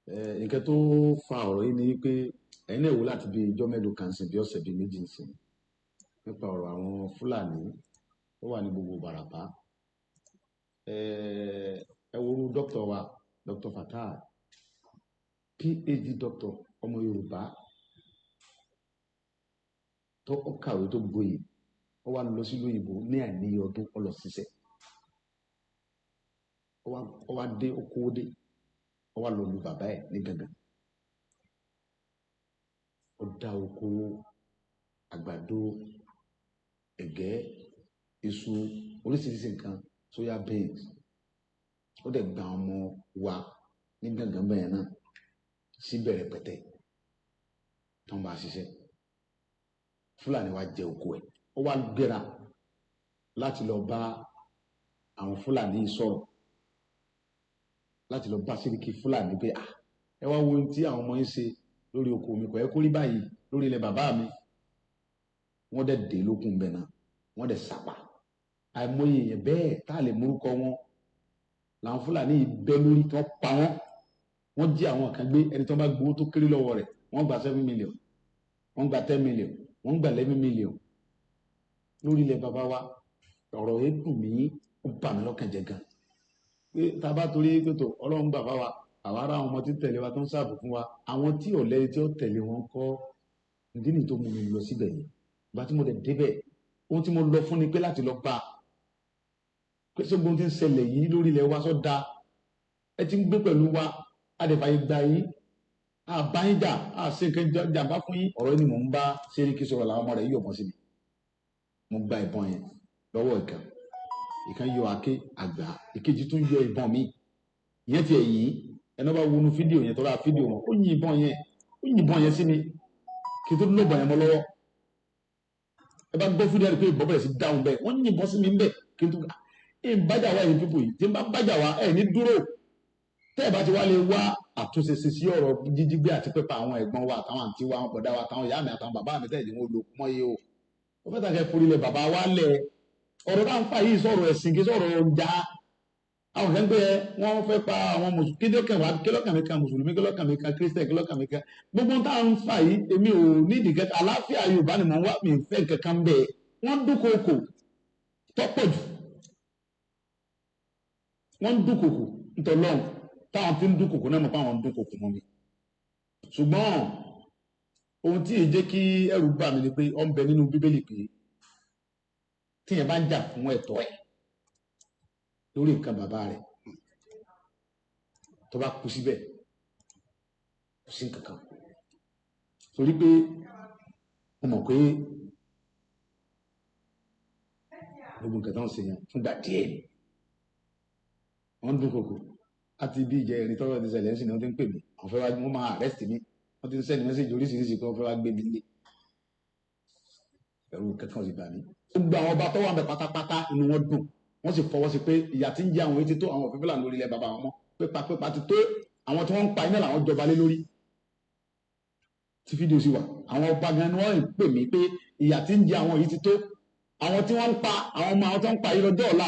nǹkan tó fa ọ̀rọ̀ yìí ni pé ẹ̀yin náà wò láti bí ijọ́ mélòó kan sí bí ọ̀sẹ̀ bíi méjì sí nípa ọ̀rọ̀ àwọn Fúlàní tó wà ní gbogbo Ìbàràpá. Ẹ wo orú dókítà wa Dr. Fatai, PhD doctor, ọmọ Yorùbá tó kàwé tó gboyè, ó wá lọ sí lóyìnbó ní àìníye ọdún ó lọ ṣiṣẹ́, ó wá dé okòó dé, ó wá lọ lu bàbá ẹ̀ ní gangan, ó dá oko àgbàdo, ẹ̀gẹ́, iṣu, oríṣiríṣi nǹkan, soya beans, ó dẹ̀ gba ọmọ wa ní gangan bẹ́ẹ̀ náà síbẹ̀ rẹpẹtẹ tó ń bá ṣiṣẹ́. Fúlàní wa jẹ oko ẹ̀, ó wá gbéra láti lọ bá àwọn Fúlàní sọ̀rọ̀, láti lọ bá Sẹ́ríkì Fúlàní pé ẹ wá wo ohun tí àwọn ọmọ yín ṣe lórí oko mi, kò yẹ kó rí báyìí lórí ilẹ̀ bàbá mi. Wọ́n dẹ̀ dé lókun bẹ̀ náà, wọ́n dẹ̀ sàpà. Àìmọye èèyàn bẹ́ẹ̀ tá a lè morúkọ wọn làwọn Fúlàní yìí bẹ́ lórí tí wọ́n pa wọ́n. Wọ́n jí àwọn kan gbé, ẹni tó bá gbowó tó kéré lọ́wọ́ rẹ̀ wọ́n gba 7 million, wọ́n gba 10 million, wọ́n gba 11 million lórí ilẹ̀ bàbá wa. Ọ̀rọ̀ yẹn dùn mí, ó bà mí lọ́kàn jẹ́ gan pé tá a bá torí pé tó Ọlọ́run bàbá wa, àwa ará àwọn ọmọ tí tẹ̀lé wa tó ń ṣààbò fún wa, àwọn tí ọ̀lẹ́ tí ó tẹ̀lé wọn kọ́. Ìdí nìyí tó mú mi lọ síbẹ̀ yìí. Ìgbà tí mo dẹ̀ débẹ̀, ohun tí mo lọ fún ni pé láti lọ bá pé ṣé gbogbo tí ń ṣẹlẹ̀ yìí lórí ilẹ̀ wa sọ́ da, ẹ ti ń gbé pẹ̀lú wa, adẹ̀fàyè gba yìí, àbáyín jà, àṣẹ nǹkan jàǹbá fún yín. Ọ̀rọ̀ yìí ni mò ń bá Sẹ́ríkì sọ̀rọ̀ làwọn ọmọ rẹ̀ yíyọ̀ mọ́ sí mi. Mo gba ìbọn yẹn lọ́wọ́ ìkan yọ àáké àgbà, ìkejì tún yọ ìbọn mi. Ìyẹn ti ẹ̀yìn ẹni bá wọnú fídíò yẹn tó ra fídíò wọn, ó yin ìbọn yẹn sí mi kí n tó lóbọn yẹn mọ́ lọ́wọ́. Ẹ bá gbọ́ fídíò rẹ̀ pé ìbọn bẹ̀rẹ̀ sí dáhùn bẹ́ẹ̀, wọ́n yin ìbọn sí mi ń bẹ̀ kí n tó bájà wá ẹ̀yìn pípò yìí, tí n bá bájà wá ẹ̀ ní dúró. Tẹ́ ẹ̀ bá ti wá lè wá àtúnṣe sí ọ̀rọ̀ jíjígbé àti pípa àwọn ẹ̀gbọ́n wa àtàwọn àǹtí wa, àwọn bọ̀dá wa àtàwọn ìyá mi àtàwọn bàbá mi tẹ́lẹ̀ wọn lò mọ́ iye o. Ó fẹ́ tàkẹ́ forí lẹ̀ bàbá wa lẹ̀. Ọ̀rọ̀ tá ń fà yìí sọ̀rọ̀ ẹ̀sìn kí sọ̀rọ̀ ọjà. Àwọn kan gbé wọ́n fẹ́ pa àwọn mùsùlùmí, kí lọ́kàn mi kan mùsùlùmí, kí lọ́kàn mi kan kírísítẹ̀, kí lọ́kàn mi kan. Gbogbo tá ń fà yìí èmi ò ní ìdíkẹ́ àlàáfíà Yorùbá ni mò ń wá, mi fẹ́ kankan bẹ́ẹ̀. Wọ́n dúnkokò tọ́pọ̀ jù. Wọ́n dúnkokò ntọ́lọ́run táwọn tí ń dúnkokò náà mọ̀ pé àwọn ń dúnkokò mọ́ mi. Ṣùgbọ́n ohun tí èyí jẹ́ kí ẹ̀rù bà mí ni pé ó ń bẹ nínú Bíbélì pé tíyẹn bá ń jà fún ẹ̀tọ́ ẹ̀ lórí nǹkan bàbá rẹ̀ tó bá kú síbẹ̀ kò sí nǹkan kan. Torí pé mo mọ̀ pé gbogbo nǹkan tó ń ṣe yẹn fúngbà díẹ̀ ni wọ́n ń dúnkokò. Láti bí ìjẹ́ ẹ̀rí tọ́rọ̀ ti ṣẹlẹ̀ sí ni wọ́n ti ń pè mí, àwọn fẹ́ wá wọ́n máa arrest mi, wọ́n ti ń send message oríṣiríṣi pé wọ́n fẹ́ wá gbé mi lé. Ẹ̀rù kankan sì bà mí. Gbogbo àwọn ọba tó wà ń bẹ pátápátá inú wọn dùn, wọ́n sì fọwọ́ sí pé ìyà tí ń jẹ àwọn etí tó àwọn òfin Fúlàní lórí ilẹ̀ bàbá wọn mọ́, pépà ti tó àwọn tí wọ́n ń pa iná làwọn jọba lé lórí. Tí fídíò sì wà, àwọn ọba gan ni wọ́n ń pè mí pé ìyà tí ń jẹ àwọn yìí ti tó, àwọn tí wọ́n ń pa àwọn ọmọ àwọn tí wọ́n ń pa yìí lọ́jọ́ ọ̀la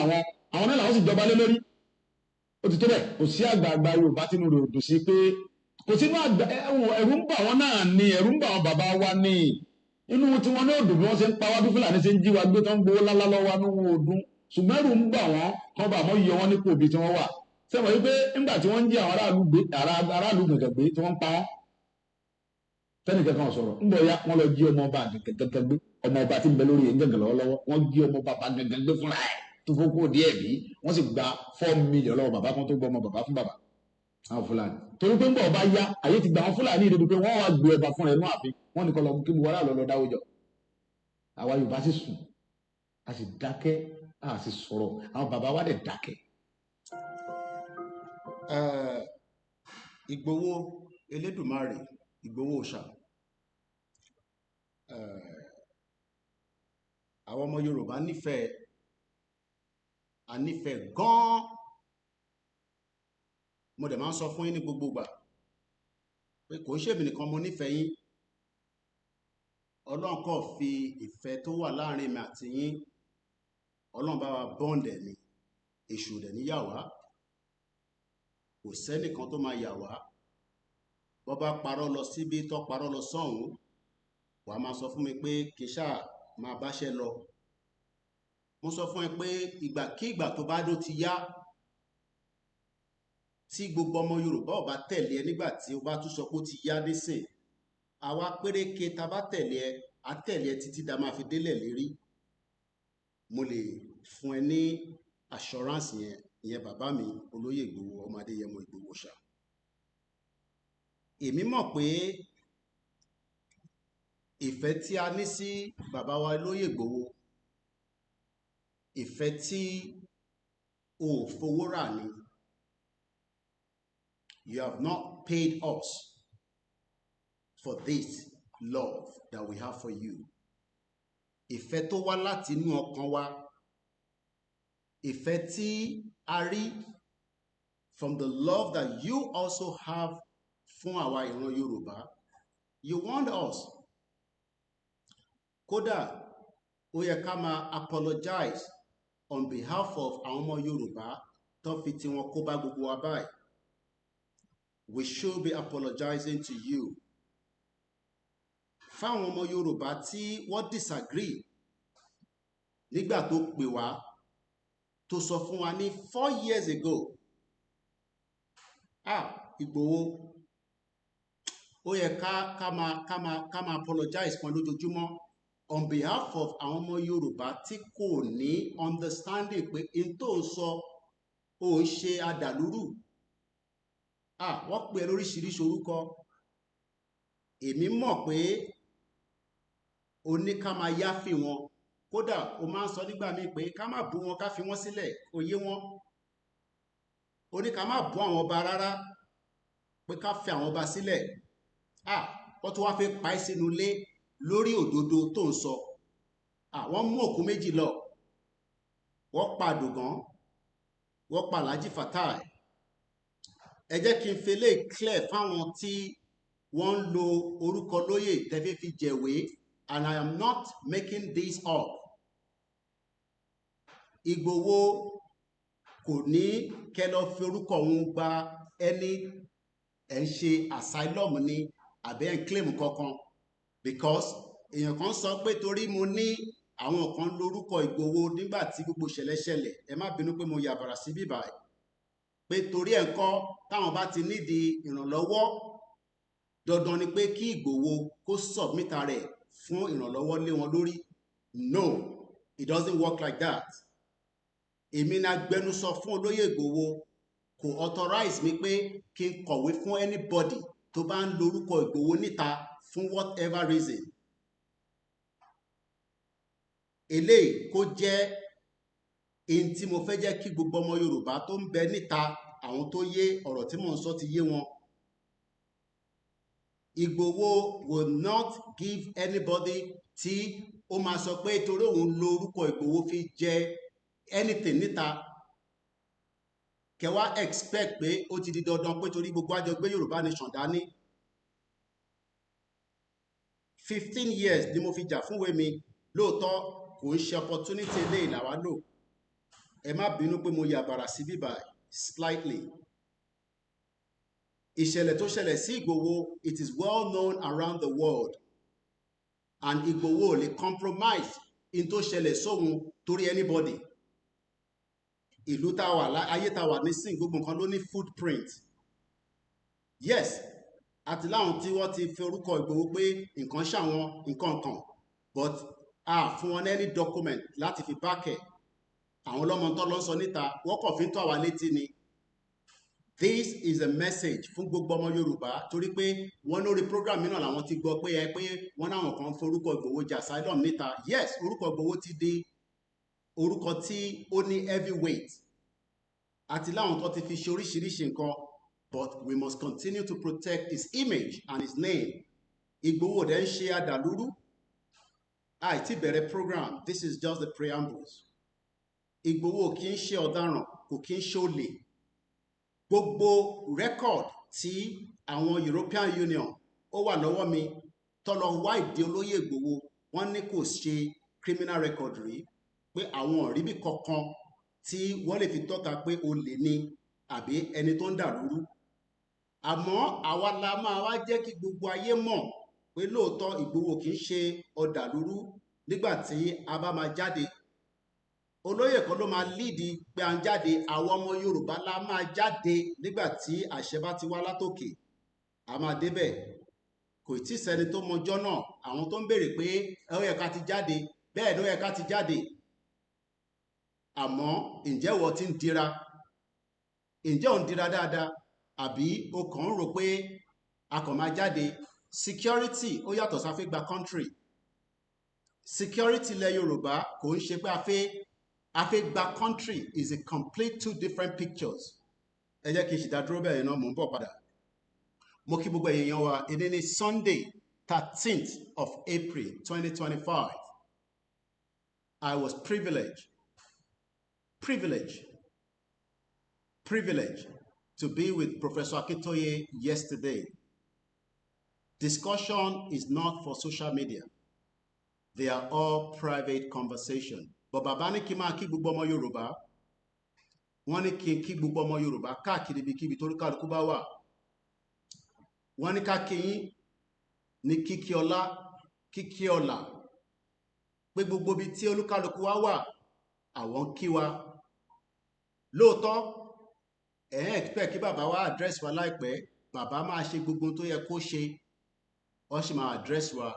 àwọn náà làwọn sì jọba lé lórí. Ó ti tó bẹ́ẹ̀, kò sí àgbààgbà Yorùbá tínú rẹ̀ ò dùn sí pé kò sínú àgbà ẹ̀rù ń bà wọ́n náà ni, ẹ̀rù ń bà wọ́n bàbá wa ni. Inú tí wọ́n ní òdùn bí wọ́n ṣe ń pa wá bí Fúlàní ṣe ń jí wa gbé tó ń gbowó lálá lọ́wọ́ ní wọn òdùn. Ṣùgbọ́n ẹ̀rù ń bà wọ́n kán bà mọ́ yọ wọ́n nípò ibi tí wọ́n wà. Sẹ́wọ̀n wípé nígbà tí wọ́n ń jí àwọn aráàlú gàngàn gbé tí wọ́n ń pa wọ́n, tẹ́nìkan kan sọ̀rọ̀ ń bọ̀ ya wọ́n lọ jí ọmọ ọba gàngàn gbé, ọmọ ọba tí ń bẹ lórí yẹn gàngàn lọ́wọ́lọ́wọ́, wọ́n jí ọmọ bàbá gàngàn gbé fúnra ẹ̀ tó fókó díẹ̀ bí wọ́n sì gba 4 million lọ́wọ́ bàbá kan tó gbọ́ ọmọ bàbá fún bàbá àwọn Fúlàní. Torí pé ń bọ̀ ọba ya àyè ti gba àwọn Fúlàní ìdíbi pé wọ́n wá gbé ọba fúnra ẹ̀ náà àfi wọ́n ní kọ́ lọ kí buwara lọ dáwọ́ jọ. Àwa Yorùbá sì sùn, a sì dákẹ́, a sì sọ̀rọ̀, àwọn bàbá wa dẹ̀ dákẹ́. Ìgbòho Elédùmarè, Ìgbòho òòṣà, àwọn ọmọ Yorùbá nífẹ̀ẹ́, a nífẹ̀ẹ́ gan-an. Mo dẹ̀ máa ń sọ fún yín ní gbogbo ìgbà pé kò ń ṣèmi nìkan mo nífẹ̀ẹ́ yín. Ọlọ́run kò fi ìfẹ́ tó wà láàrin mi àti yín, Ọlọ́run bá wa bọ́ǹdẹ̀ ni, èṣù dẹ̀ ní yà wá, kò sẹ́nìkan tó máa yà wá. bó bá parọ́ lọ síbi tó parọ́ lọ sọ́hùn wàá máa sọ fún mi pé kì í ṣáà máa báṣẹ́ lọ. Mo sọ fún ẹ pé ìgbàkígbà tó bá dó ti yá tí gbogbo ọmọ Yorùbá ò bá tẹ̀lé ẹ nígbà tí ó bá tún sọ pé ó ti yá nísìn, àwa péréke ta bá tẹ̀lé ẹ á tẹ̀lé ẹ títí dá máa fi délẹ̀ lérí. Mo lè fún ẹ ní assurance yẹn, ìyẹn bàbá mi olóyè Ìgbòho ọmọ Adéyẹmọ Ìgbòho ṣá. Èmi mọ̀ pé ìfẹ́ tí a ní sí bàbá wa olóyè Ìgbòho, ìfẹ́ tí o ò fowó rà ni. You have not paid us for this love that we have for you. Ìfẹ́ tó wá láti inú ọkàn wa, ìfẹ́ tí a rí from the love that you also have fún àwa ìran Yorùbá. You want us. Kódà ó yẹ ká máa apologize on behalf of àwọn ọmọ Yorùbá tó fi tiwọn kó bá gbogbo wa báyìí. We should be apologizing to you. Fáwọn ọmọ Yorùbá tí wọ́n disagree nígbà tó pè wá tó sọ fún wa ní 4 years ago, Ìgbòho ó yẹ ká máa apologize fún lójoojúmọ́ on behalf of àwọn ọmọ Yorùbá tí kò ní understanding pé in tó ń sọ ó ń ṣe adàlúrù. Wọ́n pè é lóríṣiríṣi orúkọ. Èmi mọ̀ pé o ní ká máa yáfì wọn. Kódà o máa ń sọ nígbà míì pé ká má bú wọn ká fi wọ́n sílẹ̀, ó yé wọn. O ní ká má bú àwọn ọba rárá, pé ká fi àwọn ọba sílẹ̀. Wọ́n tún wá fẹ́ pa ẹ́ sínú ilé lórí òdodo tó ń sọ. Wọ́n mú òkú méjì lọ. Wọ́n pa Àdògán, wọ́n pa Alhaji Fatai. Ẹ jẹ́ kí n fi lè clear fáwọn tí wọ́n ń lo orúkọ lóyè tẹ́fẹ́ fi jẹ̀wé, and I am not making this up. Ìgbòho kò ní kẹ́ lọ fi orúkọ òun gba ẹni ẹ̀ ń ṣe asylum ni àbí ẹ̀ ń claim kankan, because èèyàn kan sọ pé torí mo ní àwọn kan lórúkọ Ìgbòho nígbà tí gbogbo ìṣẹ̀lẹ̀ ṣẹlẹ̀, ẹ má bínú pé mo yàbàrà sí bíbá ẹ̀, pé torí ẹ̀ ń kọ́ táwọn bá ti nídìí ìrànlọ́wọ́ dandan ni pé kí Ìgbòho kó submit rẹ̀ fún ìrànlọ́wọ́ lé wọn lórí. No, it doesn't work like that. Èmi na gbẹnusọ fún olóyè Ìgbòho kò authorize mi pé kí n kọ̀wé fún anybody tó bá ń lórúkọ Ìgbòho níta fún whatever reason. Eléyìí kó jẹ́ in tí mo fẹ́ jẹ́ kí gbogbo ọmọ Yorùbá tó ń bẹ níta, àwọn tó yé ọ̀rọ̀ tí mò ń sọ ti yé wọn. Ìgbòho will not give anybody tí ó máa sọ pé torí òun lo orúkọ Ìgbòho fi jẹ anything níta, kẹwàá expect pé ó ti di dandan pé torí gbogbo àjọ gbé Yorùbá nation dání. 15 years ni mo fi jà fúnwé mi. Lóòótọ́ kò ń ṣe opportunity eléyìí làwa lò. Ẹ má bínú pé mo yàbàrà sí bíbá slightly. Ìṣẹ̀lẹ̀ tó ṣẹlẹ̀ sí Ìgbòho, it is well known around the world, and Ìgbòho lè compromise in tó ṣẹlẹ̀ sóhun torí anybody. Ìlú tá wà ayé tá wà nísìn gbogbo nǹkan ló ní footprint. Yes, àti láwọn tí wọ́n ti fi orúkọ Ìgbòho pé nǹkan ṣàwọn nǹkan kan, but fún wọn ní any document láti fi back ẹ̀. Àwọn ọlọ́mọ tó lọ sọ níta wọ́n kàn fi ń tó àwa létí ni. This is a message fún gbogbo ọmọ Yorùbá, torí pé wọ́n lórí program mìíràn làwọn ti gbọ́ pé wọ́n náwọn kan forúkọ Ìgbòho jà asylum níta. Yes, orúkọ Ìgbòho ti di orúkọ tí ó ní heavyweight, àti láwọn tó ti fi ṣe oríṣiríṣi nǹkan, but we must continue to protect his image and his name. Ìgbòho dẹ̀ ń ṣe adàlúrú. Àìtí bẹ̀rẹ̀ program, this is just the preambles. Ìgbòho kì í ṣe ọ̀daràn, kò kì í ṣe olè. Gbogbo record tí àwọn European Union ó wà lọ́wọ́ mi tọ́lọ wá ìdí olóyè Ìgbòho, wọ́n ní kò ṣe criminal record rí, pé àwọn ọ̀ríbì kankan tí wọ́n lè fi tọ́ka pé olè ni àbí ẹni tó ń dàlúrú. àmọ́ àwa la máa wá jẹ́ kí gbogbo ayé mọ̀ pé lóòótọ́ Ìgbòho kì í ṣe ọ̀dàlúrú nígbà tí a bá máa jáde. Olóyè kan ló máa líìdì pé à ń jáde, àwọn ọmọ Yorùbá la máa jáde nígbà tí àṣẹ bá ti wá látòkè. A máa débẹ̀. Kò tí ì sẹ́ni tó mọjọ́ náà. Àwọn tó ń béèrè pé ó yẹ ká ti jáde, bẹ́ẹ̀ ló yẹ ká ti jáde. Àmọ́ ǹjẹ́ ìwọ ti ń dira? Ǹjẹ́ ò ń dira dáadáa? Àbí o kàn ń rò pé a kàn máa jáde? Security ó yàtọ̀ sáfé gba country. Security ilẹ̀ Yorùbá kò ń ṣe pé a fẹ́ gba country, is a complete two different pictures. Ẹ jẹ́ kí n ṣì dá dúró bẹ́ẹ̀ náà, mò ń bọ̀ padà. Mo kí gbogbo èèyàn wa, èdè ní Sunday 13th of April 2025. I was privileged to be with Professor Akintoye yesterday. Discussion is not for social media. They are all private conversation. But bàbá ní kí n máa kí gbogbo ọmọ Yorùbá. Wọ́n ní kí n kí gbogbo ọmọ Yorùbá káàkiri ibikíbi tó kálukú bá wà. Wọ́n ní ká kí yín ní kíkí ọlá, kíkí ọlà. Pé gbogbo ibi tí olúkálukú wá wà, àwọn kí wa. Lóòótọ́, expect kí bàbá wa address wa láìpẹ́. Bàbá máa ṣe gbogbo tó yẹ kó ṣe. Wọ́n sì máa address wa.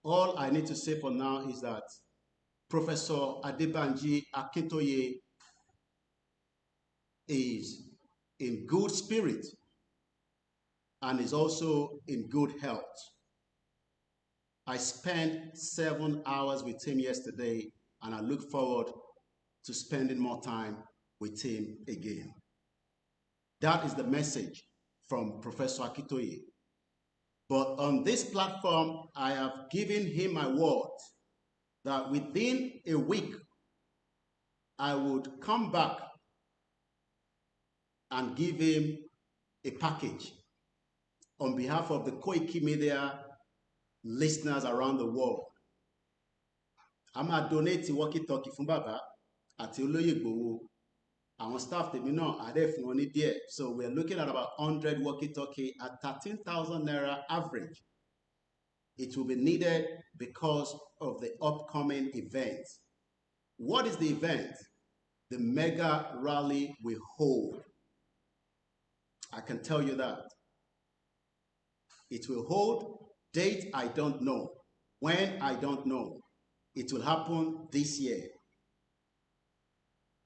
All I need to say for now is that Professor Adebanji Akintoye is in good spirit and is also in good health. I spent 7 hours with him yesterday, and I look forward to spending more time with him again. That is the message from Professor Akintoye. But on this platform, I have given him my word that within a week, I would come back and give him a package on behalf of the Koikimedia listeners around the world. I'm going to donate walkie-talkie fún bàbá àti Olóyè Ìgbòho. Our staff tèmi náà àdé fún wọn ní díẹ̀. So we're looking at about 100 walkie-talkie at 13,000 naira average. It will be needed because of the upcoming event. What is the event? The mega rally we hold. I can tell you that. It will hold. Date, I don't know. When, I don't know. It will happen this year.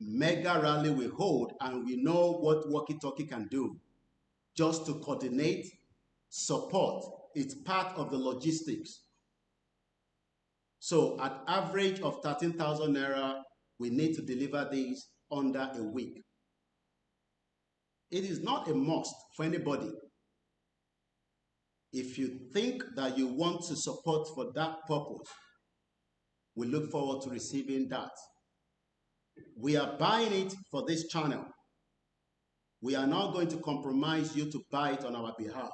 Mega rally we hold, and we know what walkie-talkie can do. Just to coordinate, support. It's part of the logistics. So at average of 13,000 naira, we need to deliver these under a week. It is not a must for anybody. If you think that you want to support for that purpose, we look forward to receiving that. We are buying it for this channel. We are not going to compromise you to buy it on our behalf.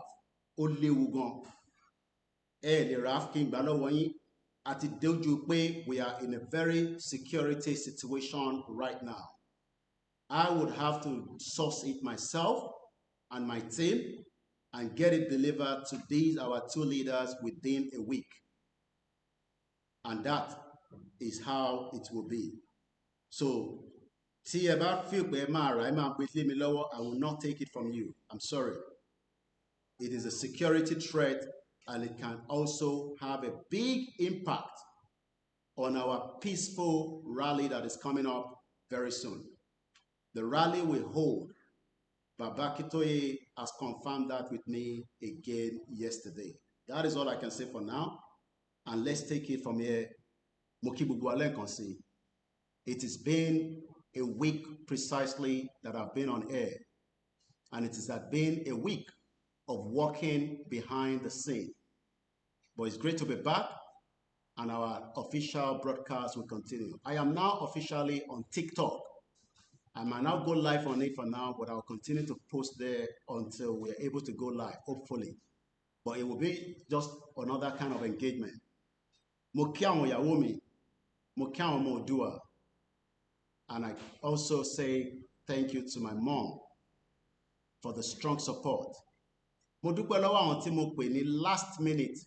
Only Wugon. We are in a very security situation right now. I would have to source it myself and my team and get it delivered to these, our two leaders, within a week. And that is how it will be. So, I will not take it from you. I'm sorry. It is a security threat, and it can also have a big impact on our peaceful rally that is coming up very soon. The rally we hold, Baba Akintoye has confirmed that with me again yesterday. That is all I can say for now. And let's take it from here. It has been a week precisely that I've been on air. And it has been a week of working behind the scene. But it's great to be back, and our official broadcast will continue. I am now officially on TikTok. I might not go live on it for now, but I'll continue to post there until we're able to go live, hopefully. But it will be just another kind of engagement. And I also say thank you to my mom for the strong support. Mo dúpẹ́ lọ́wọ́ àwọn tí mo pè ní last minute.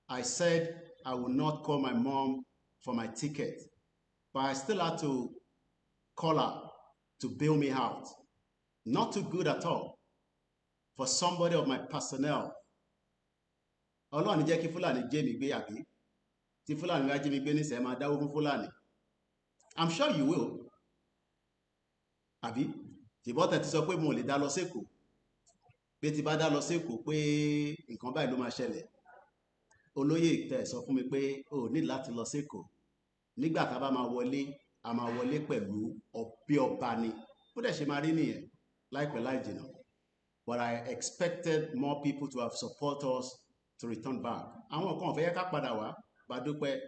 I said I would not call my mom for my ticket, but I still had to call her to bail me out. Not too good at all for somebody of my personnel. Ọlọ́run jẹ́ kí Fúlàní jẹ́ mi gbé àbí tí Fúlàní bá jẹ́ mi gbé nísìnyí máa dáwó fún Fúlàní. I'm sure you will. Àbí tìbọ́tẹ̀ ti sọ pé mo lè dá lọ sékòó pé ti bá dá lọ sékòó pé nǹkan báyìí ló máa ṣẹlẹ̀. Olóyè tẹ̀ sọ fún mi pé o ní láti lọ sékòó nígbà tá a bá máa wọlé pẹ̀lú ọbẹ̀ ọba ni ó dẹ̀ ṣe máa rí nìyẹn láìpẹ́ láì jìnnà. But I expected more people to have support us to return back. Àwọn kan fẹ́ yẹ ká padà wá bá dúpẹ́.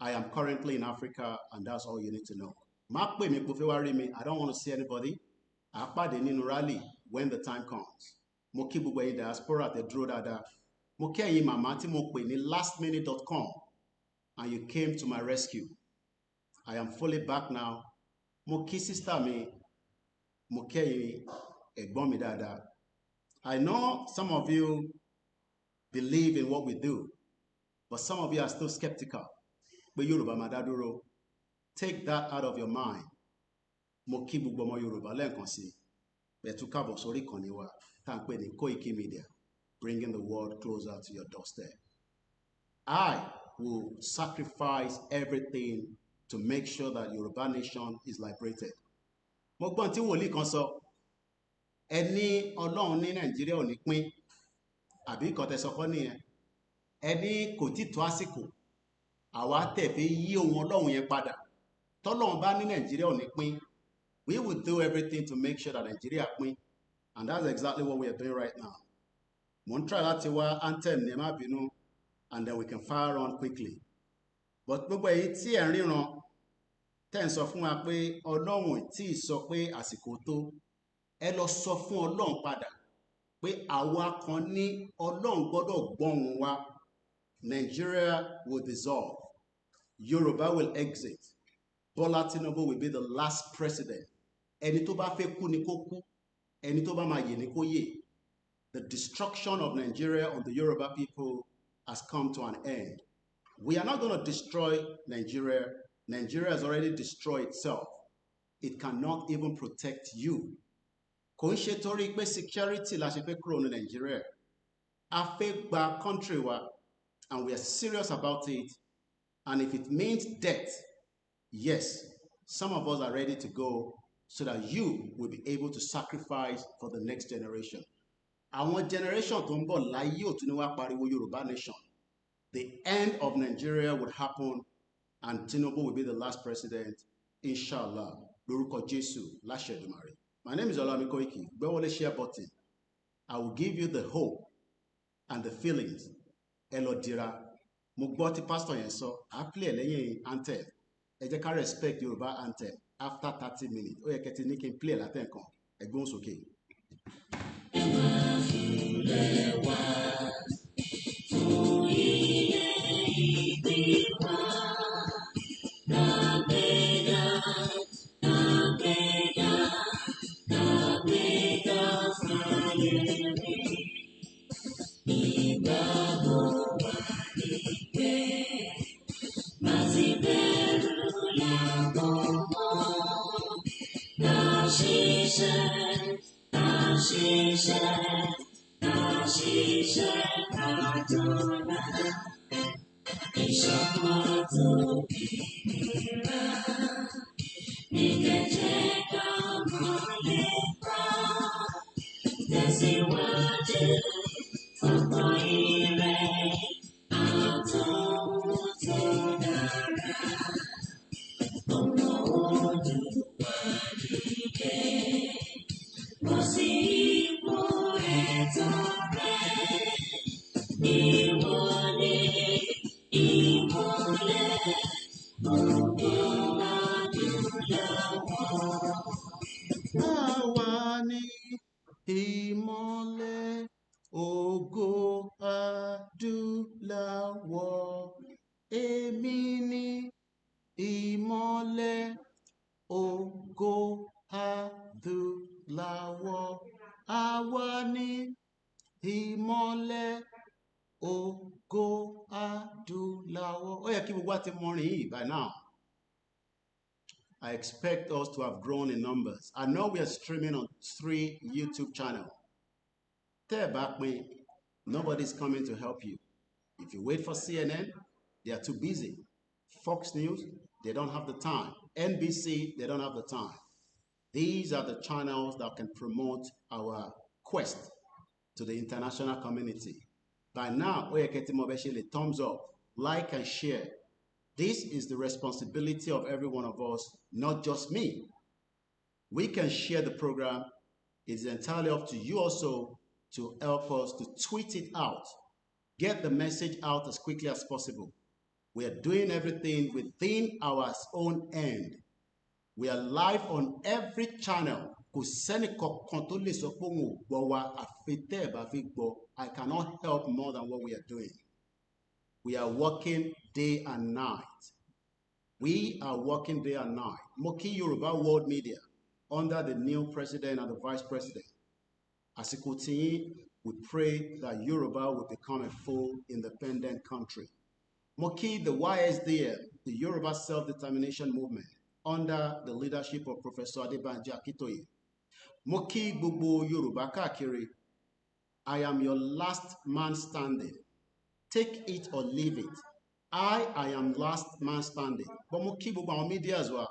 I am currently in Africa and that's all you need to know. Má pè mí pé fẹ́ wá rí mi. I don't want to see anybody. À pàdé nínú rally when the time comes. Mo kí gbogbo ẹ̀yin diaspora tẹ dúró dáadáa. Mo kí ẹ̀yin màmá tí mo pè ní lastminute.com and you came to my rescue. I am fully back now. Mo kí sister mi. Mo kí ẹ̀yin ẹ̀gbọ́n mi dáadáa. I know some of you believe in what we do, but some of you are still skeptical. Pé Yorùbá máa dá dúró. Take that out of your mind. Mo kí gbogbo ọmọ Yorùbá lẹ́ẹ̀kan sí. Bẹ̀tú káàbọ̀ sórí ìkànnì wa tá à ń pè ní Koikimedia, bringing the world closer to your doorstep. I will sacrifice everything to make sure that Yoruba nation is liberated. Mo gbọ́n tí wòlíì kan sọ, ẹni Ọlọ́run ní Nàìjíríà ò ní pín, àbí nǹkan tẹ́ sọ kọ́ nìyẹn. Ẹni kò tí tó àsìkò, àwa tẹ̀ fẹ́ yí ohun Ọlọ́run yẹn padà. Tọ́lọ́run bá ní Nàìjíríà ò ní pín, we will do everything to make sure that Nigeria pín, and that's exactly what we are doing right now. Mo ń try láti wá anthem ní ẹ má bínú, and then we can fire on quickly. But gbogbo èyí tí ẹ̀ ń ríran tẹ́ ń sọ fún wa pé Ọlọ́run tí ì sọ pé àsìkò tó, ẹ lọ sọ fún Ọlọ́run padà pé àwa kan ní Ọlọ́run gbọ́dọ̀ gbọ́hùn wa. Nigeria will dissolve. Yoruba will exit. Bola Tinubu will be the last president. Ẹni tó bá fẹ́ kú ni kó kú, ẹni tó bá máa yè ni kó yè. The destruction of Nigeria on the Yoruba people has come to an end. We are not going to destroy Nigeria. Nigeria has already destroyed itself. It cannot even protect you. Kò ń ṣe torí pé security la ṣe fẹ́ kúrò ní Nigeria. A fẹ́ gba country wa, and we are serious about it. And if it means death, yes, some of us are ready to go so that you will be able to sacrifice for the next generation. Àwọn generation tó ń bọ̀ láyé ò tún ní wá pariwo Yorùbá nation. The end of Nigeria would happen and Tinubu will be the last president, inshallah. Lórúkọ Jésù, láṣẹ Èdùmàrè. My name is OLAYOMI KOIKI. Gbẹ́wọ́lé share button. I will give you the hope and the feelings. Ẹ lọ dira. Mo gbọ́ tí pastor yẹn sọ, I play lẹ́yìn anthem. Ẹ jẹ́ ká respect Yorùbá anthem after 30 minutes. Ó yẹ kẹ́tì ní kí n play látẹ̀kan. Ẹgbọ́n sókè. Àwa ni ìmọ́lẹ̀ ògo adúláwọ̀. Èmi ni ìmọ́lẹ̀ ògo adúláwọ̀. láwọ̀, àwa ni ìmọ́lẹ̀ ògo adúláwọ̀. Ó yẹ kí gbogbo wa ti mọ orin yìí by now. I expect us to have grown in numbers. I know we are streaming on 3 YouTube channels. Tẹ́ ẹ bá pín, nobody's coming to help you. If you wait for CNN, they are too busy. Fox News, they don't have the time. NBC, they don't have the time. These are the channels that can promote our quest to the international community. By now, thumbs up, like and share. This is the responsibility of every one of us, not just me. We can share the program. It's entirely up to you also to help us to tweet it out. Get the message out as quickly as possible. We are doing everything within our own end. We are live on every channel. I cannot help more than what we are doing. We are working day and night. We are working day and night. Moki Yoruba World Media, under the new president and the vice president. Àsìkò tí we pray that Yoruba will become a full independent country. Moki the YSDM, the Yoruba Self-Determination Movement, under the leadership of Professor Adebanji Akintoye. Moki gbogbo Yoruba káàkiri. I am your last man standing. Take it or leave it. I am last man standing. But mo kí gbogbo àwọn media as well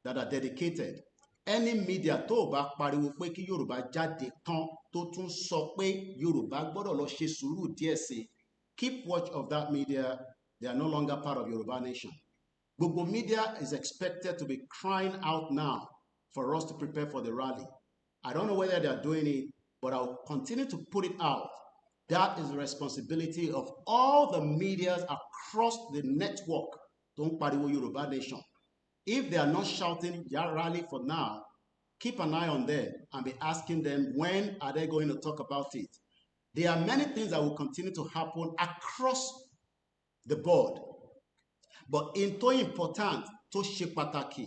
that are dedicated. Any media tó bá pariwo pé kí Yorùbá jáde tán tó tún sọ pé Yorùbá gbọ́dọ̀ lọ ṣe sùúrù díẹ̀ sí. Keep watch of that media. They are no longer part of Yoruba nation. Gbogbo media is expected to be crying out now for us to prepare for the rally. I don't know whether they are doing it, but I'll continue to put it out. That is the responsibility of all the medias across the network. Don't pariwo Yoruba nation. If they are not shouting rally for now, keep an eye on them and be asking them when are they going to talk about it. There are many things that will continue to happen across the board. But in to important, to ṣe pàtàkì,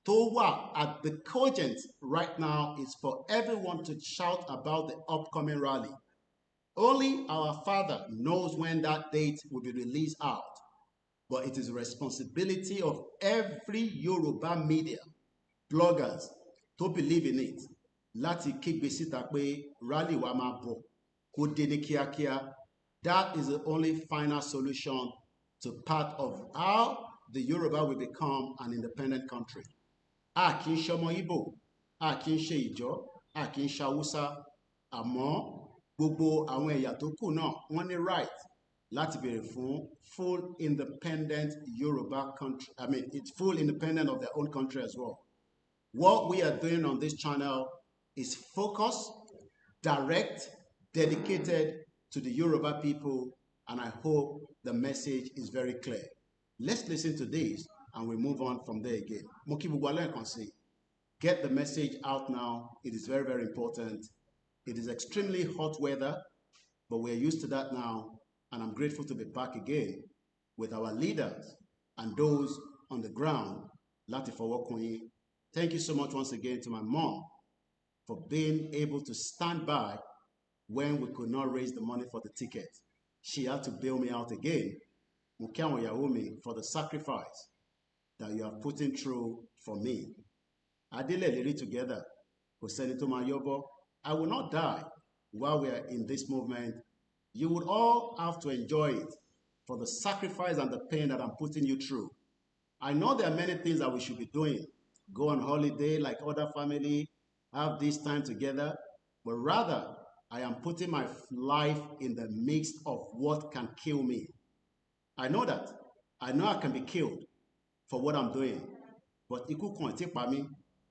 to wà at the cogent right now is for everyone to shout about the upcoming rally. Only our Father knows when that date will be released out. But it is the responsibility of every Yoruba media, bloggers, to believe in it. Láti kígbe síta pé rally wa máa bọ̀, kó dé ní kíákíá. That is the only final solution to part of how the Yoruba will become an independent country. A kì í ṣọmọ Igbo, a kì í ṣe Ìjọ, a kì í ṣe Hausa, àmọ́ gbogbo àwọn ẹ̀yà tó kù náà wọ́n ní right láti béèrè fún full independent Yoruba country. I mean, it's full independent of their own country as well. What we are doing on this channel is focused, direct, dedicated to the Yoruba people, and I hope the message is very clear. Let's listen to this and we move on from there again. Get the message out now. It is very, very important. It is extremely hot weather, but we're used to that now, and I'm grateful to be back again with our leaders and those on the ground. Láti fọwọ́ kún yín. Thank you so much once again to my mom for being able to stand by when we could not raise the money for the ticket. She had to bail me out again. Mo kí àwọn ìyàwó mi for the sacrifice that you have put in through for me. Adélẹ̀ lérí together. Kò sẹ́ni tó máa yọ́bọ́. I will not die while we are in this movement. You would all have to enjoy it for the sacrifice and the pain that I'm putting you through. I know there are many things that we should be doing. Go on holiday like other family, have this time together. But rather, I am putting my life in the midst of what can kill me. I know that. I know I can be killed for what I'm doing. But ikú kan tí pa mí.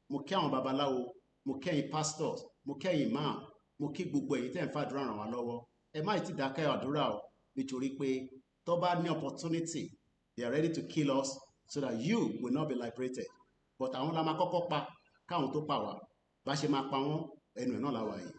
Mo kí àwọn babaláwo, mo kí ẹ̀yin pastors, mo kí ẹ̀yin imam, mo kí gbogbo ẹ̀yin tẹ́ ń fàdúrà ràn wá lọ́wọ́. Ẹ má ti dákẹ́ àdúrà o, nítorí pé tó bá ní opportunity, they are ready to kill us so that you will not be liberated. But àwọn la máa kọ́kọ́ pa, káwọn tó pa wá. Bá ṣe máa pa wọ́n, ẹnu ẹ̀ náà la wà yìí.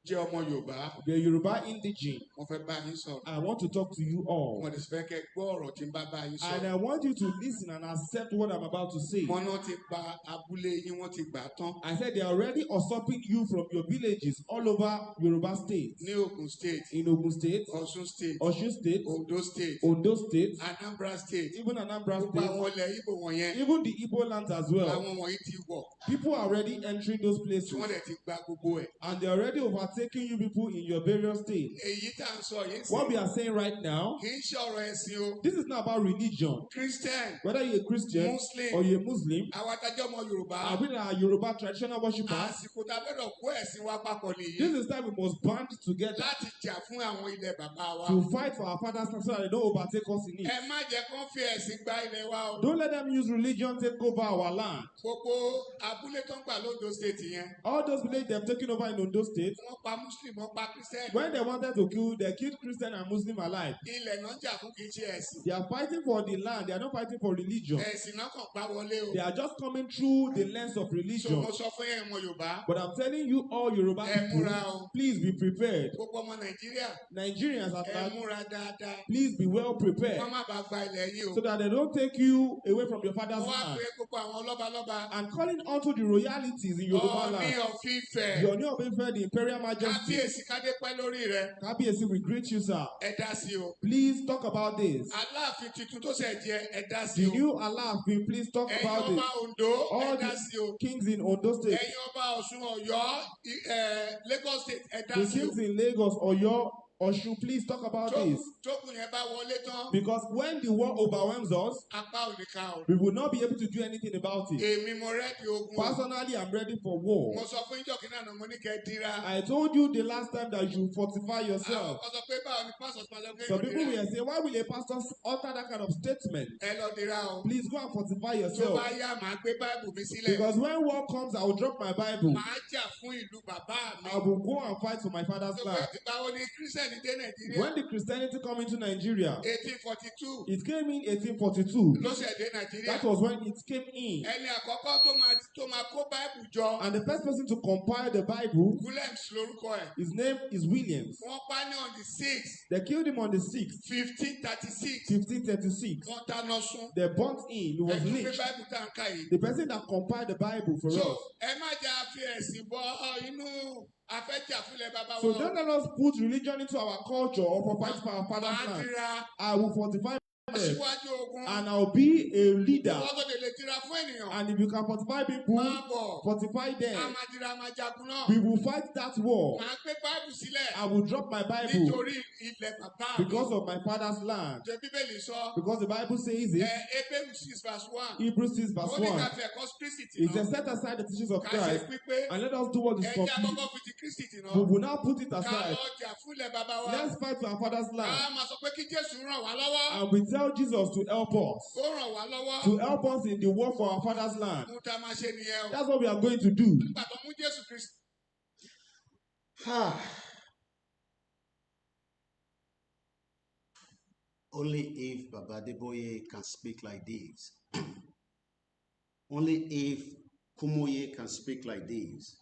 jẹ́ ọmọ Yorùbá. If you're Yoruba indigene, Mo fẹ́ bá yín sọ̀rọ̀. I want to talk to you all. Mo dẹ̀ fẹ́ kẹ́ gbọ́ ọ̀rọ̀ tí n bá yín sọ̀rọ̀. And I want you to listen and accept what I'm about to say. Wọ́n náà ti pa abúlé yín, wọ́n ti gbà tán. I said they are already usurping you from your villages all over Yoruba State. Ní Ogun State. In Ogun State. Ọ̀ṣun State. Osun State. Ondo State. Ondo State. Anambra State. Even Anambra State. Gbogbo àwọn ilẹ̀ Igbo wọ̀nyẹn. Even the Igbo lands as well. Àwọn wọ̀nyí ti wọ̀. People are already entering those places. Wọ́n dẹ̀ ti gba gbogbo ẹ̀. And they're already overtaking you people in your various states. Èyí tá à ń sọ yìí sí. What we are saying right now, kì í ṣe ọ̀rọ̀ ẹ̀sìn o. this is not about religion. Christian. Whether you're a Christian Muslim, or you're a Muslim, àwa tájọ́ ọmọ Yorùbá. and we are Yoruba traditional worshippers. Àsìkò tá a gbọ́dọ̀ kó ẹ̀sìn wa papọ̀ nìyí. This is time we must band together láti jà fún àwọn ilẹ̀ bàbá wa. to fight for our father's land so that they don't overtake us in it. Ẹ má jẹ́ kán fi ẹ̀sìn gba ilẹ̀ wa o. Don't let them use religion take over our land. Gbogbo abúlé tó ń gbà lóńdó state yẹn. All those villages they've taken over in Ondo State, Wọ́n pa Muslim, wọ́n pa Christian. when they wanted to kill, they killed Christian and Muslim alike. Ilẹ̀ náà jà fún kì í ṣe ẹ̀sìn. They are fighting for the land. They are not fighting for religion. Ẹ̀sìn náà kàn gbá wọlé o. They are just coming through the lens of So religion. mo sọ fún yẹn ọmọ Yorùbá. But I'm telling you all Yoruba Ẹ people, múra o. please be prepared. Gbogbo ọmọ Nàìjíríà. Nigerians at Ẹ large, múra dáadáa. please be well prepared Wọ́n má bàa gba ilẹ̀ yìí o. so that they don't take you away from your father's Wọ́n wá land. pé gbogbo àwọn lọ́balọ́ba. And calling onto the royalties in Yoruba Ọọ̀ni land. of Ifẹ̀. Your new of Ife, the Imperial Majesty. Kábíyèsí kádé pẹ́ lórí rẹ̀. Kabiyesi, we greet you, sir. Ẹ dá sí o. Please talk about this. Aláàfin tuntun tó ṣẹ̀ jẹ ẹ dá sí The o. new Alaafin, please talk Ẹ̀yin about ọba it. Ondo All ẹ dá sí o. the kings in Ondo State, Ẹ̀yin ọba Ọ̀ṣun Ọ̀yọ́ Lagos State ẹ dá the sí o. kings in Lagos, Oyo, Osun, please talk about this. Tókùn yẹn bá wọlé tán. Because when the war overwhelms us, Apá ò ní ká o. we will not be able to do anything about it. Èmi mo rẹ́ẹ̀dì ogun. Personally, I'm ready for war. Mo sọ fún ìjọ kìnnà náà mo ní kẹ́ dira. I told you the last time that you fortify Àwọn yourself. kan sọ pé báwo ni pásọ̀ máa lọ pé Some yóò people dira. will say, why will a pastor utter that kind of statement? Ẹ lọ dira o. Please go and fortify Tó yourself. bá yá màá gbé Báìbù mi sílẹ̀. Because when war comes, I will drop my Bible. Màá jà fún ìlú bàbá mi. I will go and fight for my father's Tó land. pé ìgbà wo ni Kírísítẹ̀nì dé Nàìjíríà? When did Christianity come into Nigeria? 1842 It came in 1842. ló ṣẹ̀ dé Nàìjíríà. That was when it came in. Ẹni àkọ́kọ́ tó máa kó Báìbù jọ. And the first person to compile the Bible, Williams lórúkọ ẹ̀. his name is Williams. Wọ́n pa ní on the 6th They killed him on the 6th, 1536. 1536. Wọ́n dáná sun. They burnt him. He was Ẹ̀dùn pé lynched. Báìbù tá à ń kà yìí. The person that compiled the Bible for So us. ẹ má jẹ́ àfi ẹ̀sìn bọ inú afẹ́jà fúnlẹ̀ bàbá So wa. don't let us put religion into our culture or for fight for our father's Màá land. dira I will fortify them aṣíwájú ogun. and I'll be a leader. Wọ́n tó lè dira fún ènìyàn. And if you can fortify people, Máa bọ̀. fortify A them. máa dira a máa jagun náà. We will fight that war. Màá gbé Báìbù sílẹ̀. I will drop my Bible Nítorí ilẹ̀ bàbá mi. because of my father's land. Jẹ́ Bíbélì sọ. Because the Bible says it. Hebrews 6 verse 1. Hebrews 6 verse Ó ní ká 1. fi ẹ̀kọ́ Kristi tì It says, náà. set aside the teachings of Ká ṣe Christ pípé. and let us do what is Ẹja complete. kọ́kọ́ fi ti Kristi tì náà. We will now put it Ká aside. lọ jà fúnlẹ̀ bàbá wa. Let's fight for our father's Ká land. máa sọ pé kí Jésù ràn wá lọ́wọ́. And we tell Jesus to help us. Ó ràn wá lọ́wọ́. To help us in the war for our father's land. Mú tá a máa ṣe nìyẹn o. That's what we are going to do. Nígbà tó mú Jésù Kristi. Only if Baba Adeboye can speak like this. Only if Kumoye can speak like this.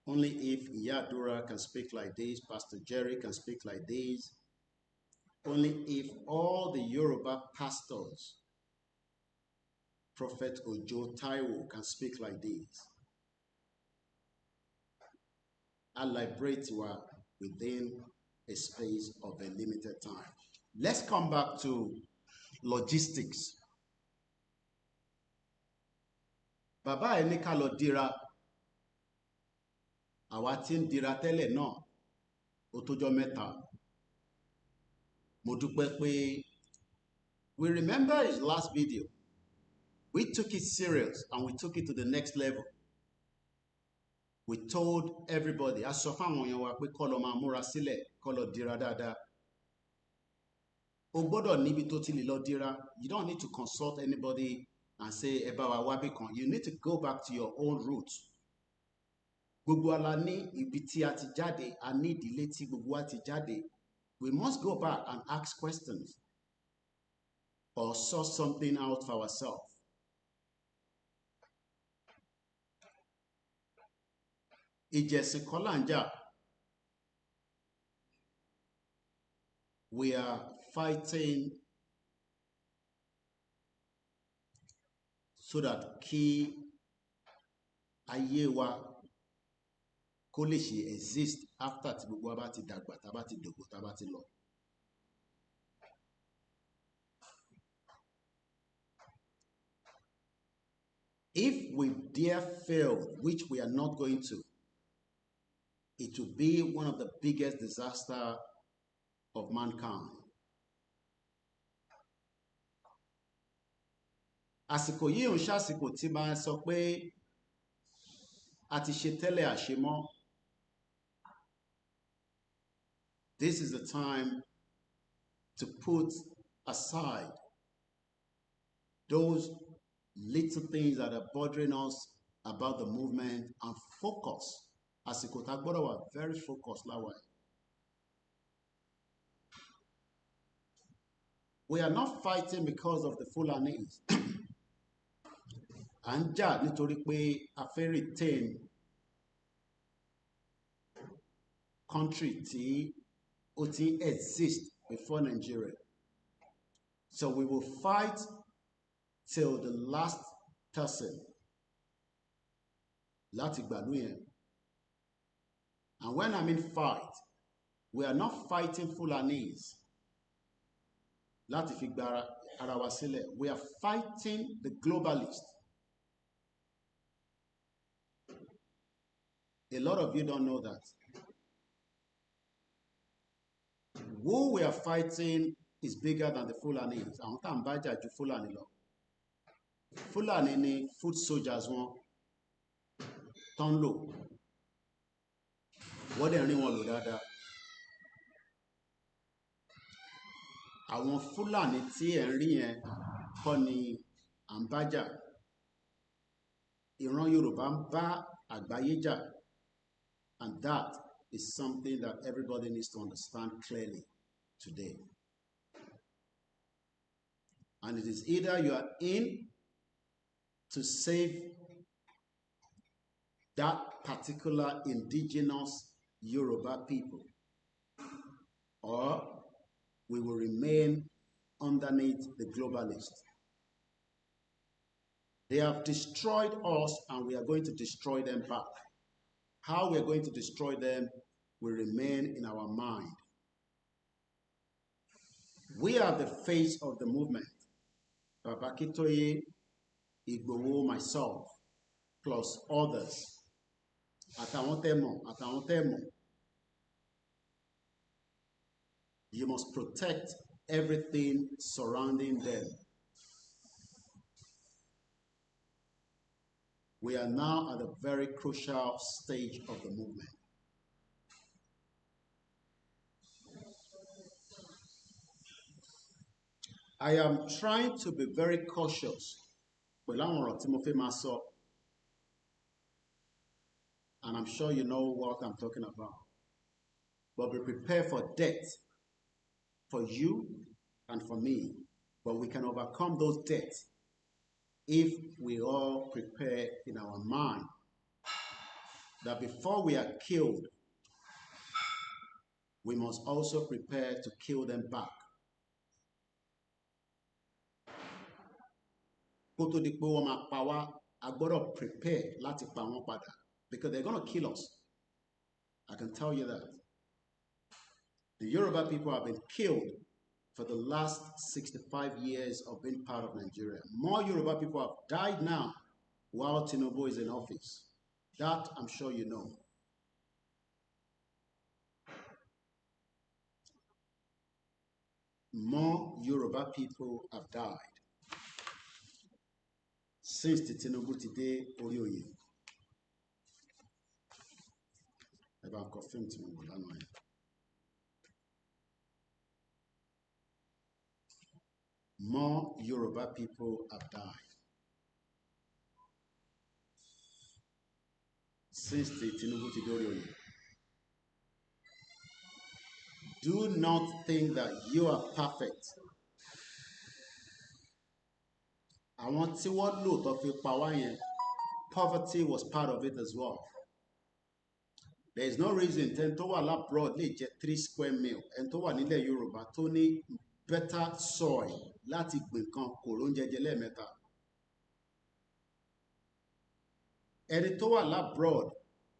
Only if Iyadura can speak like this, Pastor Jerry can speak like this. Only if all the Yoruba pastors, Prophet Ojo Taiwo, can speak like this. I liberate within a space of a limited time. Let's come back to logistics. Bàbá ẹ̀ ní ká lọ dira. Àwa tí ń dira tẹ́lẹ̀ náà, ó tójọ́ mẹ́ta. Mo dúpẹ́ pé we remember his last video. We took it serious and we took it to the next level. We told everybody, a sọ fáwọn èèyàn wa pé kó lọ máa múra sílẹ̀, kó lọ dira dáadáa. O gbọ́dọ̀ níbi tó ti lè lọ dira. You don't need to consult anybody and say ẹ bá wa wábì kan. You need to go back to your own roots. Gbogbo ala ní ibi tí a ti jáde, a ní ìdílé tí gbogbo wa ti jáde. We must go back and ask questions or sort something out for ourselves. Ìjẹ̀sìn kọ́ là ń jà, We are fighting so that kí ayé wa kó lè ṣe exist after tí gbogbo wa bá ti dàgbà, tá bá ti dògbò, tá bá ti lọ. If we dare fail, which we are not going to, it will be one of the biggest disasters of mankind. Àsìkò yìí ò ń ṣàsìkò tí máa sọ pé a ti ṣe tẹ́lẹ̀ àṣemọ́. This is the time to put aside those little things that are bothering us about the movement and focus. Àsìkò tá gbọ́dọ̀ wà very focused láwa. We are not fighting because of the Fulanis. À ń jà nítorí pé a fẹ́ retain country tí ó ti exist before Nigeria. So we will fight till the last person láti gbàlú yẹn. And when I mean fight, we are not fighting Fulanis láti fi gba ara wa sílẹ̀. We are fighting the globalists. A lot of you don't know that. Who we are fighting is bigger than the Fulanis. Àwọn tá ń bá jà ju Fulani lọ. Fulani ni foot soldiers wọn tán lò. Wọ́n dẹ̀ rí wọn lò dáadáa. Àwọn Fulani tí ẹ̀ ń rí yẹn kọ́ ni à ń bá jà. Ìran Yorùbá ń bá àgbáyé jà. And that is something that everybody needs to understand clearly today. And it is either you are in to save that particular indigenous Yoruba people, or we will remain underneath the globalists. They have destroyed us and we are going to destroy them back. How we are going to destroy them will remain in our mind. We are the face of the movement. Baba Akintoye, Igboho, myself, plus others. Àtàwọn tẹ́ mọ̀. You must protect everything surrounding them. We are now at a very crucial stage of the movement. I am trying to be very cautious pẹ̀lú àwọn ọ̀rọ̀ tí mo fẹ́ máa sọ. And I'm sure you know what I'm talking about. But be prepared for death, for you and for me. But we can overcome those deaths if we all prepare in our mind that before we are killed, we must also prepare to kill them back. Kó tó di pé wọ́n máa pa wá, a gbọ́dọ̀ prepare láti pa wọ́n padà, because they're going to kill us. I can tell you that. The Yoruba people have been killed for the last 65 years of being part of Nigeria. More Yoruba people have died now while Tinubu is in office. That I'm sure you know. More Yoruba people have died since the Tinubu today orí oyè. About confirm Tinubu lánàá yẹn. More Yoruba people have died since the Tinubu today orí oyè. Do not think that you are perfect. Àwọn tí wọ́n lò tó fi pa wá yẹn, poverty was part of it as well. There is no reason ten tó wà labroad lè jẹ 3 square mil ẹni tó wà nílẹ̀ Yorùbá tó ní better soil láti gbìn kan kò ló ń jẹjẹ lẹ́ẹ̀mẹ́ta. Ẹni tó wà labroad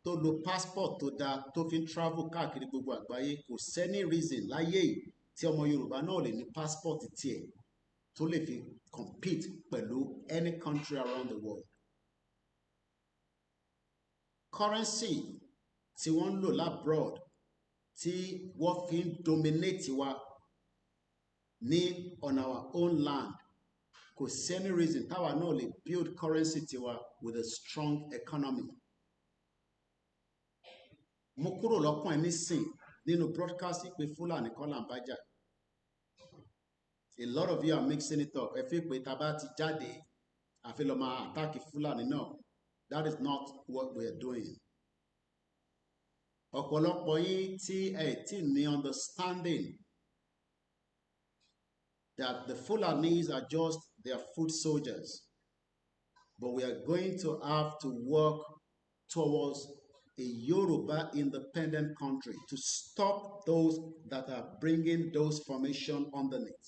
tó lo passport tó dáa tó fi ń travel káàkiri gbogbo àgbáyé kò sẹ́ni reason láyé yìí tí ọmọ Yorùbá náà lè ní passport tiẹ̀ tó lè fi compete pẹ̀lú any country around the world. Currency tí wọ́n ń lò labroad tí wọ́n fi ń dominate wa ní on our own land kò sí any reason táwa náà lè build currency tiwa with a strong economy. Mo kúrò lọ́kàn ẹ̀ nísìn nínú broadcast pé Fúlàní kọ́ là ń bá jà. A lot of you are mixing it up. Ẹ fi pé tá bá ti jáde àfi lọ máa attack Fúlàní náà. That is not what we are doing. Ọ̀pọ̀lọpọ̀ yín tí ẹ ti ní understanding that the Fulanis are just their foot soldiers, but we are going to have to work towards a Yoruba independent country to stop those that are bringing those formations underneath.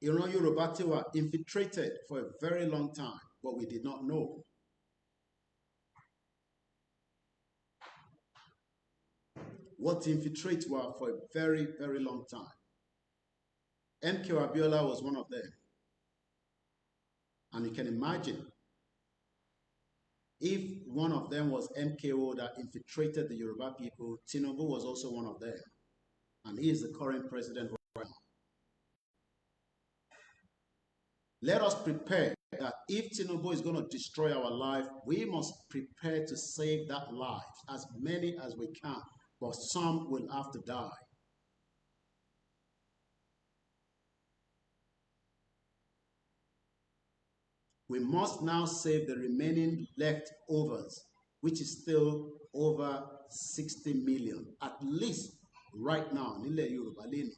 Ìran Yoruba ti wà infiltrated for a very long time, but we did not know. What infiltrates were for a very, very long time. MK Abiola was one of them. And you can imagine if one of them was MKO that infiltrated the Yoruba people, Tinubu was also one of them. And he is the current president right now. Let us prepare that if Tinubu is going to destroy our life, we must prepare to save that life, as many as we can, but some will have to die. We must now save the remaining leftovers, which is still over 60 million, at least right now, nílẹ̀ Yorùbá lẹ́nu.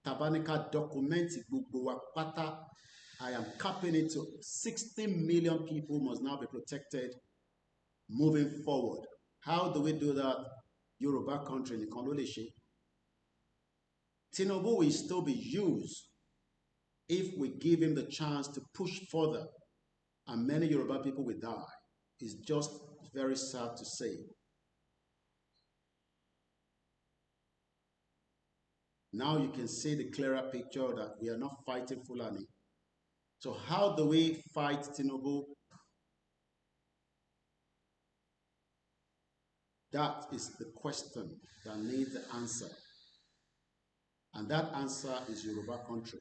Tabanika documenti gbogbo wa pátá. I am capping it to 60 million people must now be protected moving forward. How do we do that? Yoruba country nìkan ló lè ṣe. Tinubu will still be used if we give him the chance to push further, and many Yoruba people will die. It's just very sad to say. Now you can see the clearer picture that we are not fighting Fulani. So how do we fight Tinubu? That is the question that needs the answer. And that answer is Yoruba country.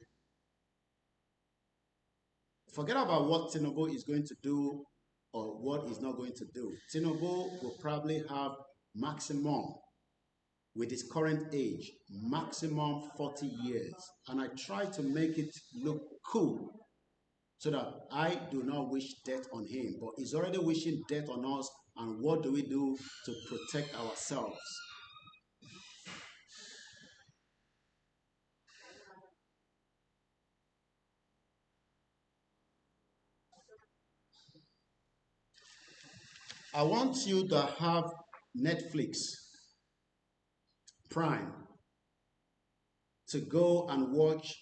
Forget about what Tinubu is going to do or what he's not going to do. Tinubu will probably have maximum, with his current age, maximum 40 years. And I try to make it look cool so that I do not wish death on him. But he's already wishing death on us. And what do we do to protect ourselves? I want you to have Netflix Prime to go and watch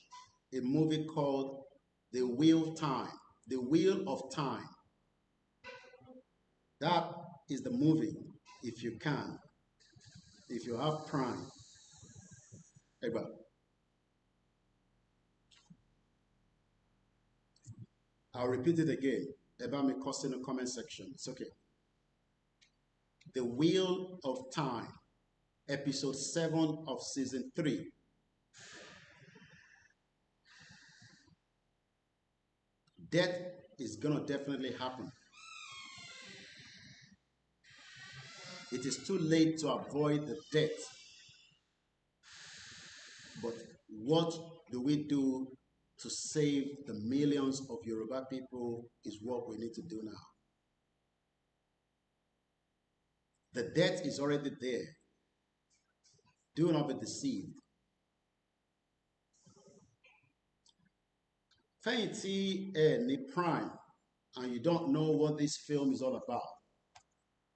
a movie called The Wheel of Time. That is the movie, if you can, if you have Prime. Eba. I'll repeat it again. Eba may cost in the comment section. It's okay. The Wheel of Time, episode 7 of season 3. Death is gonna definitely happen. It is too late to avoid the death. But what do we do to save the millions of Yoruba people is what we need to do now. The death is already there. Do not be deceived. Fẹ̀yìntì ní Prime and you don't know what this film is all about.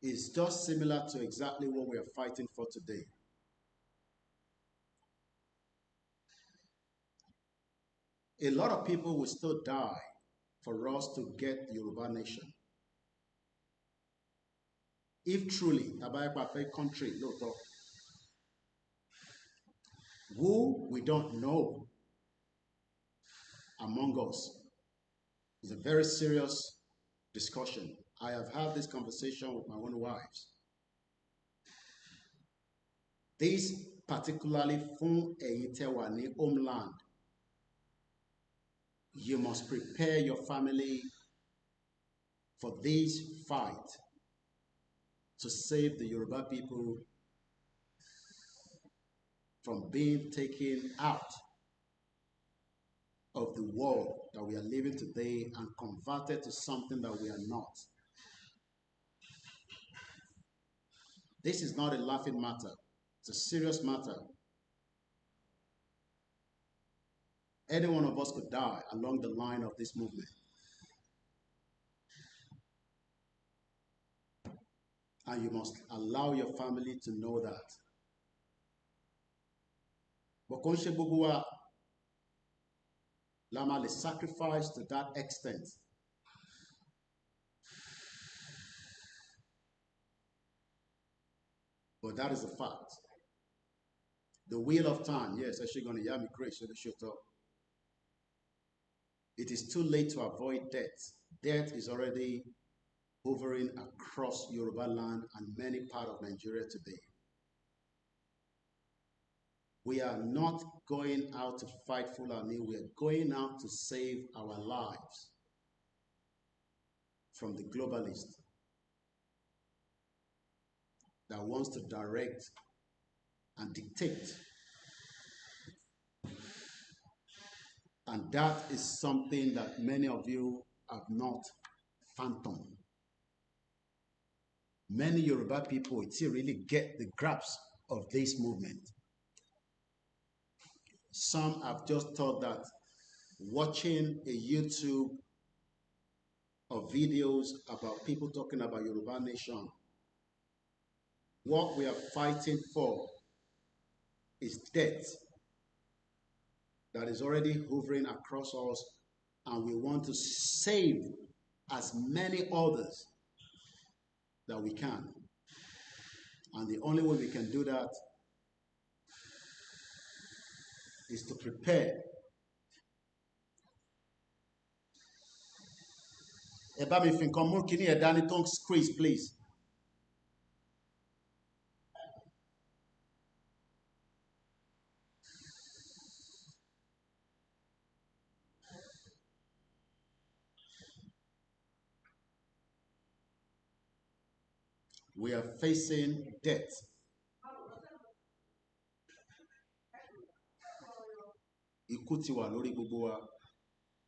is just similar to exactly what we are fighting for today. A lot of people will still die for us to get the Yoruba nation. If truly, Tabaye perfect country, who we don't know among us is a very serious discussion. I have had this conversation with my own wives. This particularly fún ẹ̀yin tẹ́ wà ní homeland. You must prepare your family for this fight to save the Yoruba people from being taken out of the world that we are living today and converted to something that we are not. This is not a laughing matter. It's a serious matter. Any one of us could die along the line of this movement. And you must allow your family to know that. Bokonshe Bugua Lama sacrifice to that extent. But that is a fact. The wheel of time, yes, actually going to yami great, so they should talk. It is too late to avoid death. Death is already hovering across Yoruba land and many parts of Nigeria today. We are not going out to fight Fulani. We are going out to save our lives from the globalist that wants to direct and dictate. And that is something that many of you have not fathomed. Many Yoruba people really get the grasp of this movement. Some have just thought that watching a YouTube or videos about people talking about Yoruba nation, what we are fighting for is death that is already hovering across us, and we want to save as many others that we can. And the only way we can do that is to prepare. Eba mi fin kan mú kíní ẹ̀ dání tó ń squeeze, please. We are facing death. Ikú ti wà lórí gbogbo wa,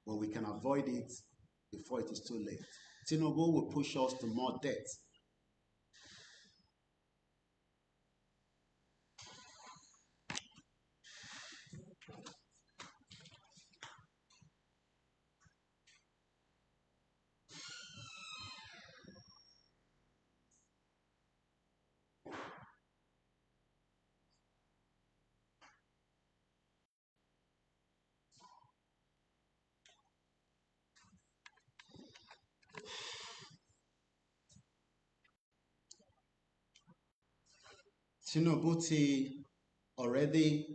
but we can avoid it before it is too late. Tinubu will push us to more death. Tinubu already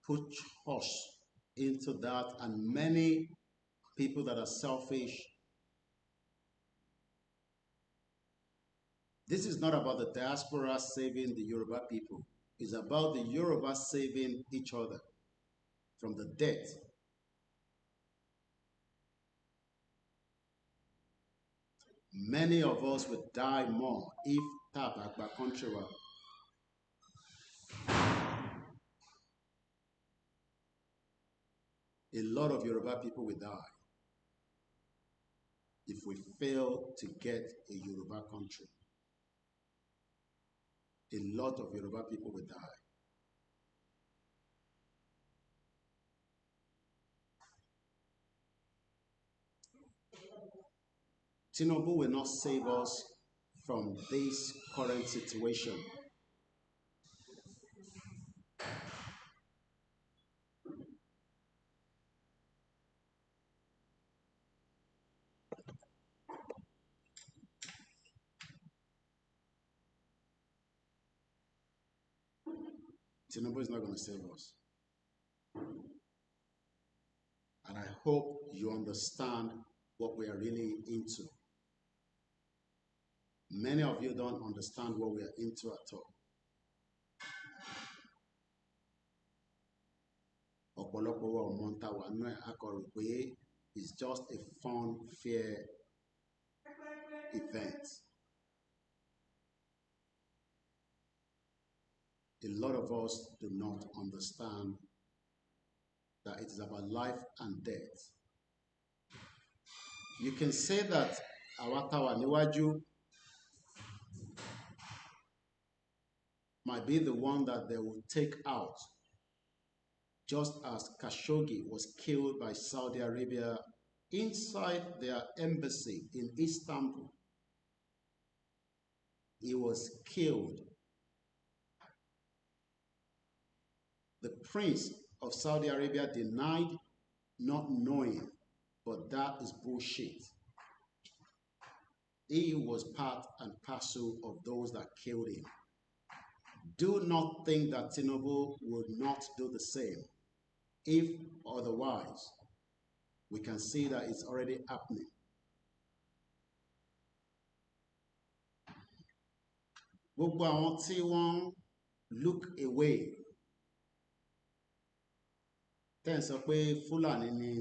put us into that, and many people that are selfish. This is not about the diaspora saving the Yoruba people. It's about the Yoruba saving each other from the death. Many of us would die more if Tabakba country were. A lot of Yoruba people will die if we fail to get a Yoruba country. A lot of Yoruba people will die. Tinubu will not save us from this current situation. Tinubu is not going to save us. And I hope you understand what we are really into. Many of you don't understand what we are into at all. Ọ̀pọ̀lọpọ̀ wa ò mọ ohun tá wà nínú ẹ̀, a kàn rò pé it's just a fun, fair event. A lot of us do not understand that it is about life and death. You can say that àwa tá wà níwájú might be the one that they will take out, just as Khashoggi was killed by Saudi Arabia inside their embassy in Istanbul. He was killed. The prince of Saudi Arabia denied not knowing, but that is bullshit. He was part and parcel of those that killed him. Do not think that Tinubu will not do the same. If otherwise, we can see that it's already happening. Gbogbo àwọn tí wọ́n look away. Tẹ́ ẹ̀ sọ pé Fúlàní ni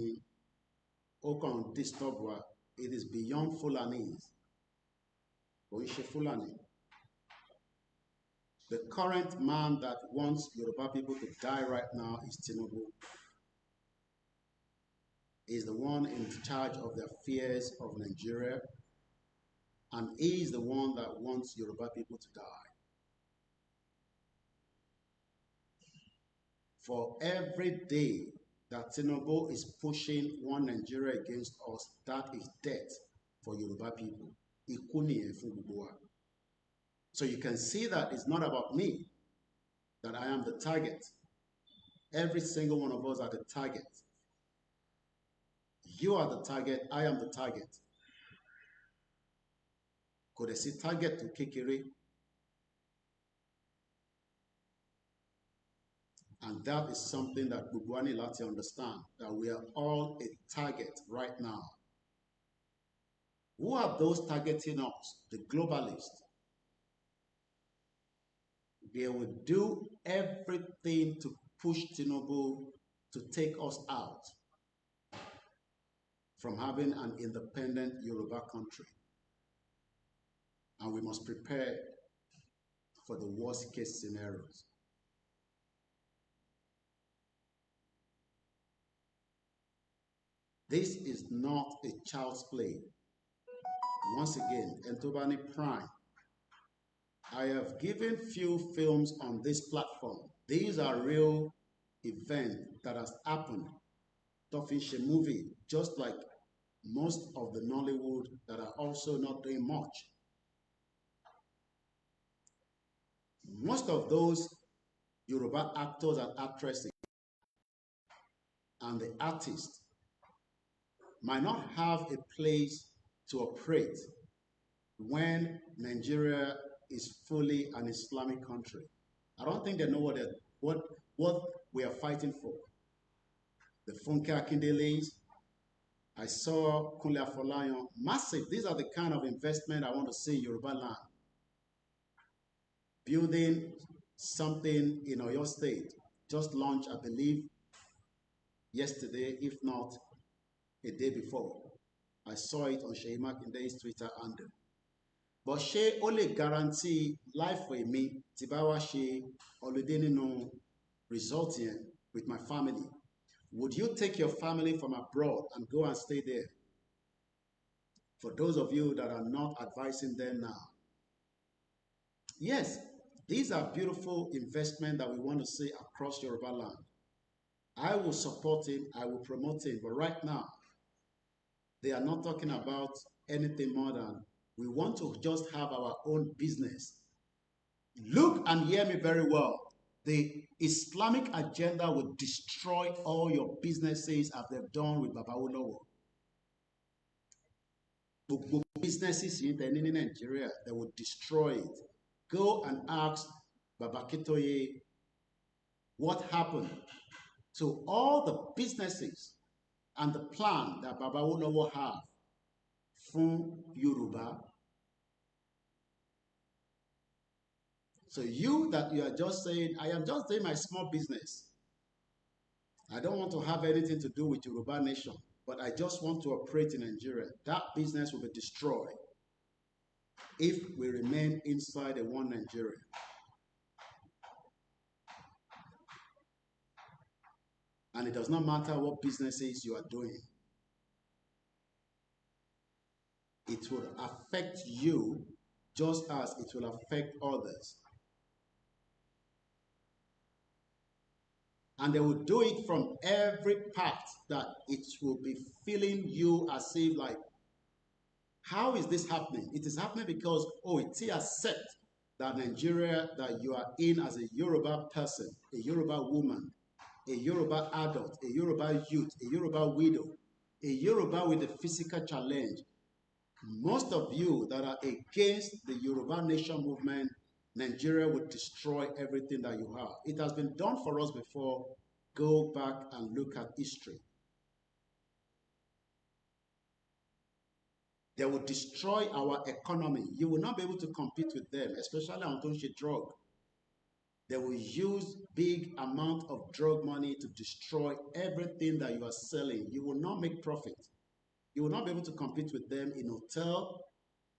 ó kàn disturb wa. It is beyond Fulanis. Kò ń ṣe Fúlàní. The current man that wants Yoruba people to die right now is Tinubu. He's the one in charge of the affairs of Nigeria, and he is the one that wants Yoruba people to die. For every day that Tinubu is pushing one Nigeria against us, that is death for Yoruba people. Ikú nìyẹn fún gbogbo wa. So you can see that it's not about me, that I am the target. Every single one of us are the target. You are the target, I am the target. Kò dẹ̀ sí target tó kékeré. And that is something that gbogbo wa ní láti understand, that we are all a target right now. Who are those targeting us? The globalists. They will do everything to push Tinubu to take us out from having an independent Yoruba country. And we must prepare for the worst case scenarios. This is not a child's play. Once again, Entobani Prime. I have given few films on this platform. These are real events that has happened. Tofinshe movie, just like most of the Nollywood that are also not doing much. Most of those Yoruba actors and actresses and the artists might not have a place to operate when Nigeria is fully an Islamic country. I don't think they know what we are fighting for. The Funke Akindeles, I saw Kunle Afolayan, massive. These are the kind of investment I want to see in Yoruba land. Building something in Oyo State, just launched, I believe, yesterday, if not a day before. I saw it on Seyi Makinde's Twitter handle. But ṣé ó lè guarantee life for me tí bá wá ṣe holiday nínú resort yẹn with my family? Would you take your family from abroad and go and stay there? For those of you that are not advising them now. Yes, these are beautiful investments that we want to see across Yoruba land. I will support him, I will promote him, but right now, they are not talking about anything more than We want to just have our own business. Look and hear me very well. The Islamic agenda will destroy all your businesses as they've done with Baba Olowo. Businesses in Nigeria, they will destroy it. Go and ask Baba Kitoye what happened to all the businesses and the plan that Baba Olowo have from Yoruba. So you are just saying, I am just doing my small business. I don't want to have anything to do with Yoruba nation, but I just want to operate in Nigeria. That business will be destroyed if we remain inside a one Nigeria. And it does not matter what businesses you are doing. It will affect you just as it will affect others. And they will do it from every part that it will be feeling you as if like, how is this happening? It is happening because, oh, it's accept that Nigeria, that you are in as a Yoruba person, a Yoruba woman, a Yoruba adult, a Yoruba youth, a Yoruba widow, a Yoruba with a physical challenge. Most of you that are against the Yoruba nation movement, Nigeria would destroy everything that you have. It has been done for us before. Go back and look at history. They will destroy our economy. You will not be able to compete with them, especially on Tonshi drug. They will use big amount of drug money to destroy everything that you are selling. You will not make profit. You will not be able to compete with them in hotel.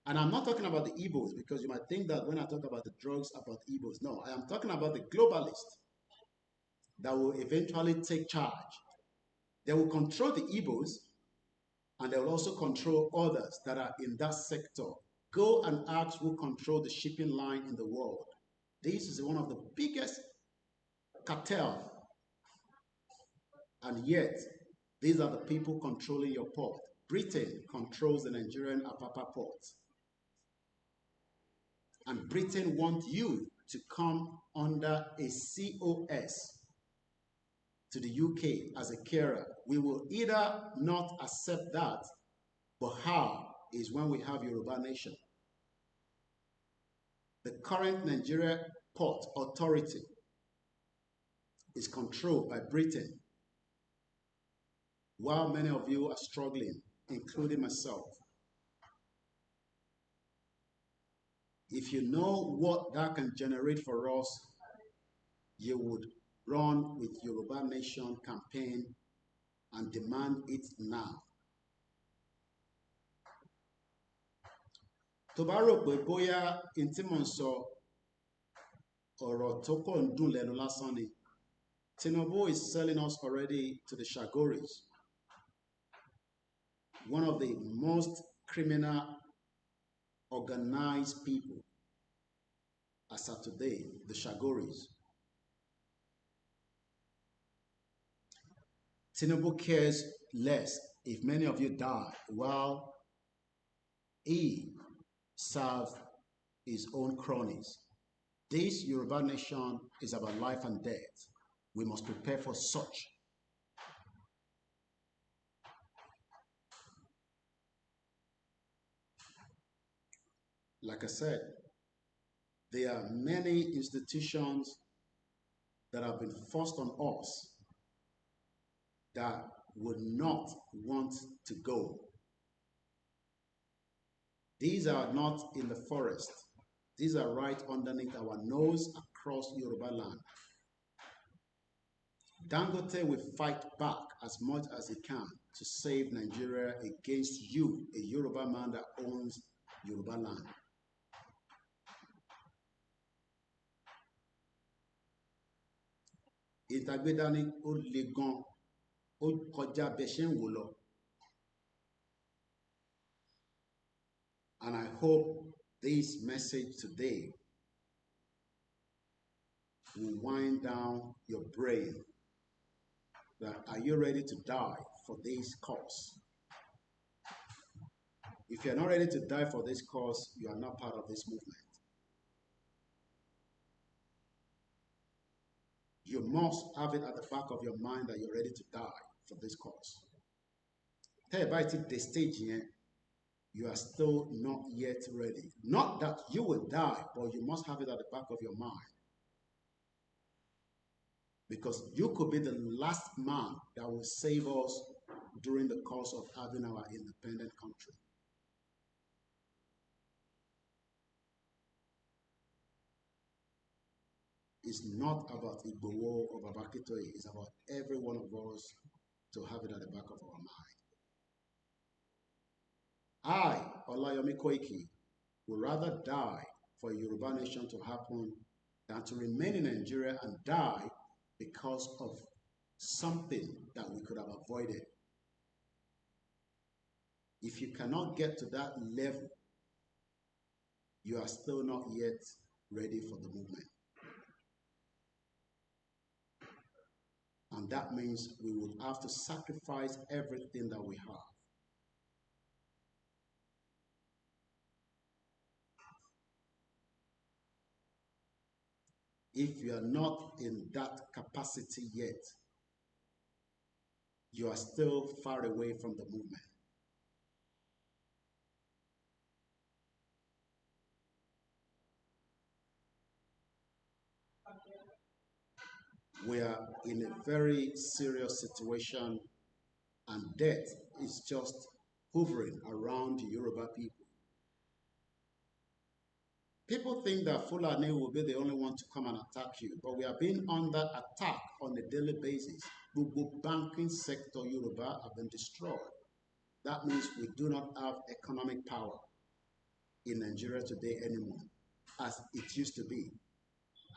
And I'm not talking about the Igbos, because you might think that when I talk about the drugs, about Igbos. No, I am talking about the globalists that will eventually take charge. They will control the Igbos, and they will also control others that are in that sector. Go and ask who control the shipping line in the world. This is one of the biggest cartel. And yet, these are the people controlling your port. Britain controls the Nigerian Apapa port. And Britain wants you to come under a COS to the UK as a carer. We will either not accept that, but how is when we have Yoruba nation. The current Nigeria Port Authority is controlled by Britain, while many of you are struggling, including myself. If you know what that can generate for us, you would run with Yoruba Nation campaign and demand it now. Tó bá rò pé bóyá in tí mò ń sọ ọ̀rọ̀ tó kọ̀ ń dùn lẹ́nu lásán ni, Tinubu is selling us already to the Shagoris, one of the most criminal organized people as of today, the Shagoris. Tinubu cares less if many of you die while he serves his own cronies. This Yoruba nation is about life and death. We must prepare for such. Like I said, there are many institutions that have been forced on us that would not want to go. These are not in the forest. These are right underneath our nose across Yoruba land. Dangote will fight back as much as he can to save Nigeria against you, a Yoruba man that owns Yoruba land. Ìtàgbédání ó le gan, ó kọjá bẹ́ ṣe ń wò lọ. And I hope this message today will wind down your brain. That are you ready to die for this cause? If you're not ready to die for this cause, you are not part of this movement. You must have it at the back of your mind that you're ready to die for this cause. Tell about it the stage here, you are still not yet ready. Not that you will die, but you must have it at the back of your mind. Because you could be the last man that will save us during the course of having our independent country. It's not about Igbowo or Babakitoye. It's about every one of us to have it at the back of our mind. I, OLAYOMI KOIKI, would rather die for a Yoruba nation to happen than to remain in Nigeria and die because of something that we could have avoided. If you cannot get to that level, you are still not yet ready for the movement. And that means we would have to sacrifice everything that we have. If you are not in that capacity yet, you are still far away from the movement. We are in a very serious situation, and death is just hovering around the Yoruba people. People think that Fulani will be the only one to come and attack you, but we are being under attack on a daily basis. The banking sector Yoruba have been destroyed. That means we do not have economic power in Nigeria today anymore, as it used to be.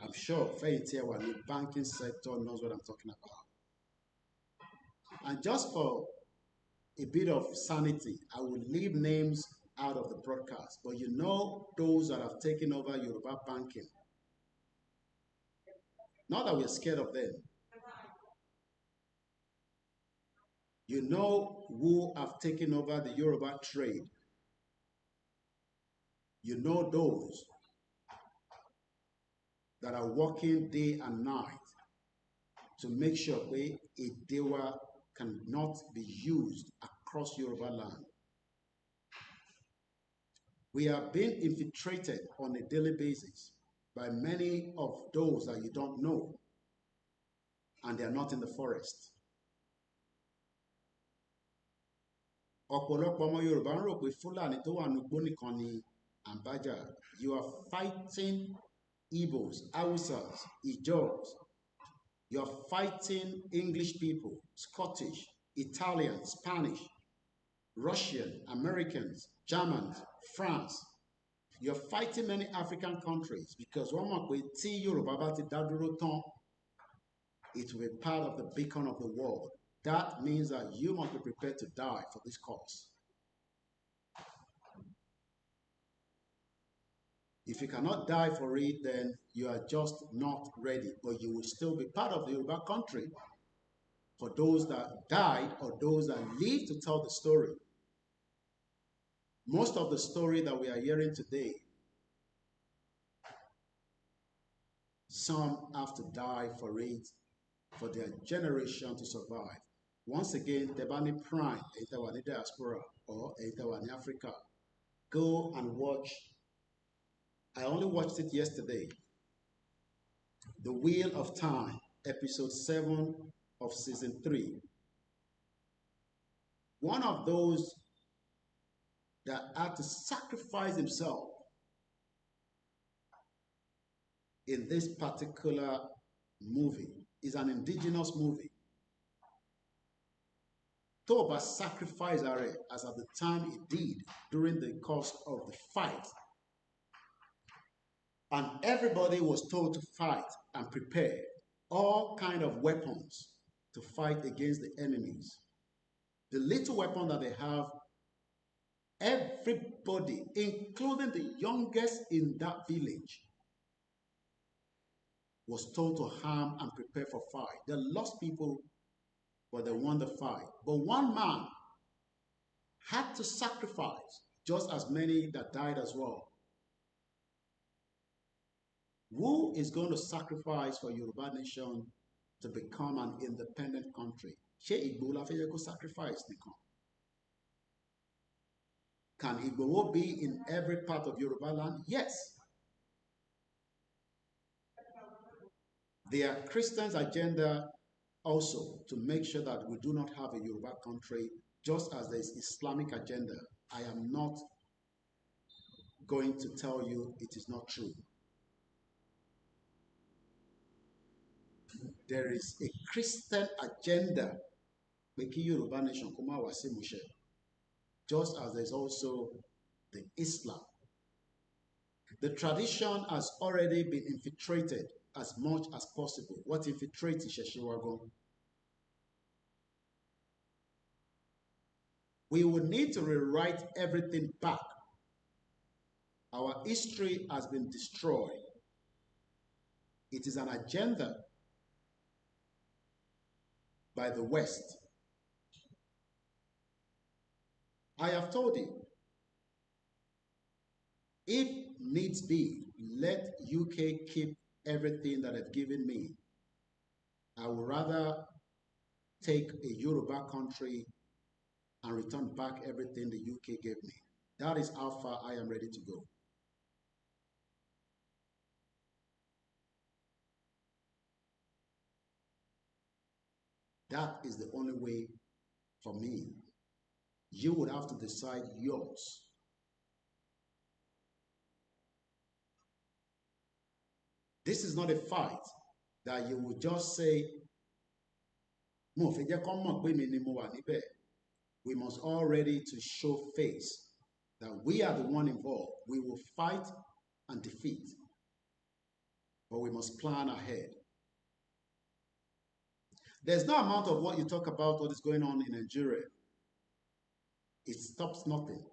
I'm sure Feyintewa, the banking sector, knows what I'm talking about. And just for a bit of sanity, I will leave names out of the broadcast, but you know those that have taken over Yoruba banking. Not that we're scared of them. You know who have taken over the Yoruba trade. You know those that are working day and night to make sure a Dewa cannot be used across Yoruba land. We are being infiltrated on a daily basis by many of those that you don't know, and they are not in the forest. Ọ̀pọ̀lọpọ̀ ọmọ Yorùbá ń rò pé Fúlàní tó wà nígbó nìkan ni àǹbájà. You are fighting Igbos, Hausas, Ijaws. You are fighting English people, Scottish, Italian, Spanish, Russian, Americans, Germans, France. You're fighting many African countries because one more way tí Yorùbá bá ti dá dúró tán, it will be part of the beacon of the world. That means that you must be prepared to die for this cause. If you cannot die for it, then you are just not ready, but you will still be part of the Yoruba country for those that died or those that live to tell the story. Most of the story that we are hearing today, some have to die for it, for their generation to survive. Once again, Tebani Prime, Etawani Diaspora, or Etawani Africa, go and watch. I only watched it yesterday. The Wheel of Time, episode 7 of season 3. One of those that had to sacrifice himself in this particular movie is an indigenous movie. Toba sacrificed her as at the time he did during the course of the fight. And everybody was told to fight and prepare all kind of weapons to fight against the enemies. The little weapon that they have, everybody, including the youngest in that village, was told to harm and prepare for fight. The lost people, but they won the fight. But one man had to sacrifice just as many that died as well. Who is going to sacrifice for Yoruba nation to become an independent country? Ṣé Igboho la fẹ́ yẹ kó sacrifice nìkan? Can Igboho be in every part of Yoruba land? Yes. Their Christians' agenda also to make sure that we do not have a Yoruba country, just as there is Islamic agenda. I am not going to tell you it is not true. There is a Christian agenda making Yoruba nation kó má wá sí ìmúṣẹ, just as there is also the Islam. The tradition has already been infiltrated as much as possible. What infiltrates ìṣẹ̀ṣe wa gan? We will need to rewrite everything back. Our history has been destroyed. It is an agenda by the West. I have told you, if needs be, let UK keep everything that they've given me. I would rather take a Yoruba country and return back everything the UK gave me. That is how far I am ready to go. That is the only way for me. You would have to decide yours. This is not a fight that you would just say, mo fẹ́ jẹ́ kó mọ̀ pé mi ni mo wà níbẹ̀. We must all ready to show face that we are the one involved. We will fight and defeat, but we must plan ahead. There's no amount of what you talk about what is going on in Nigeria. It stops nothing.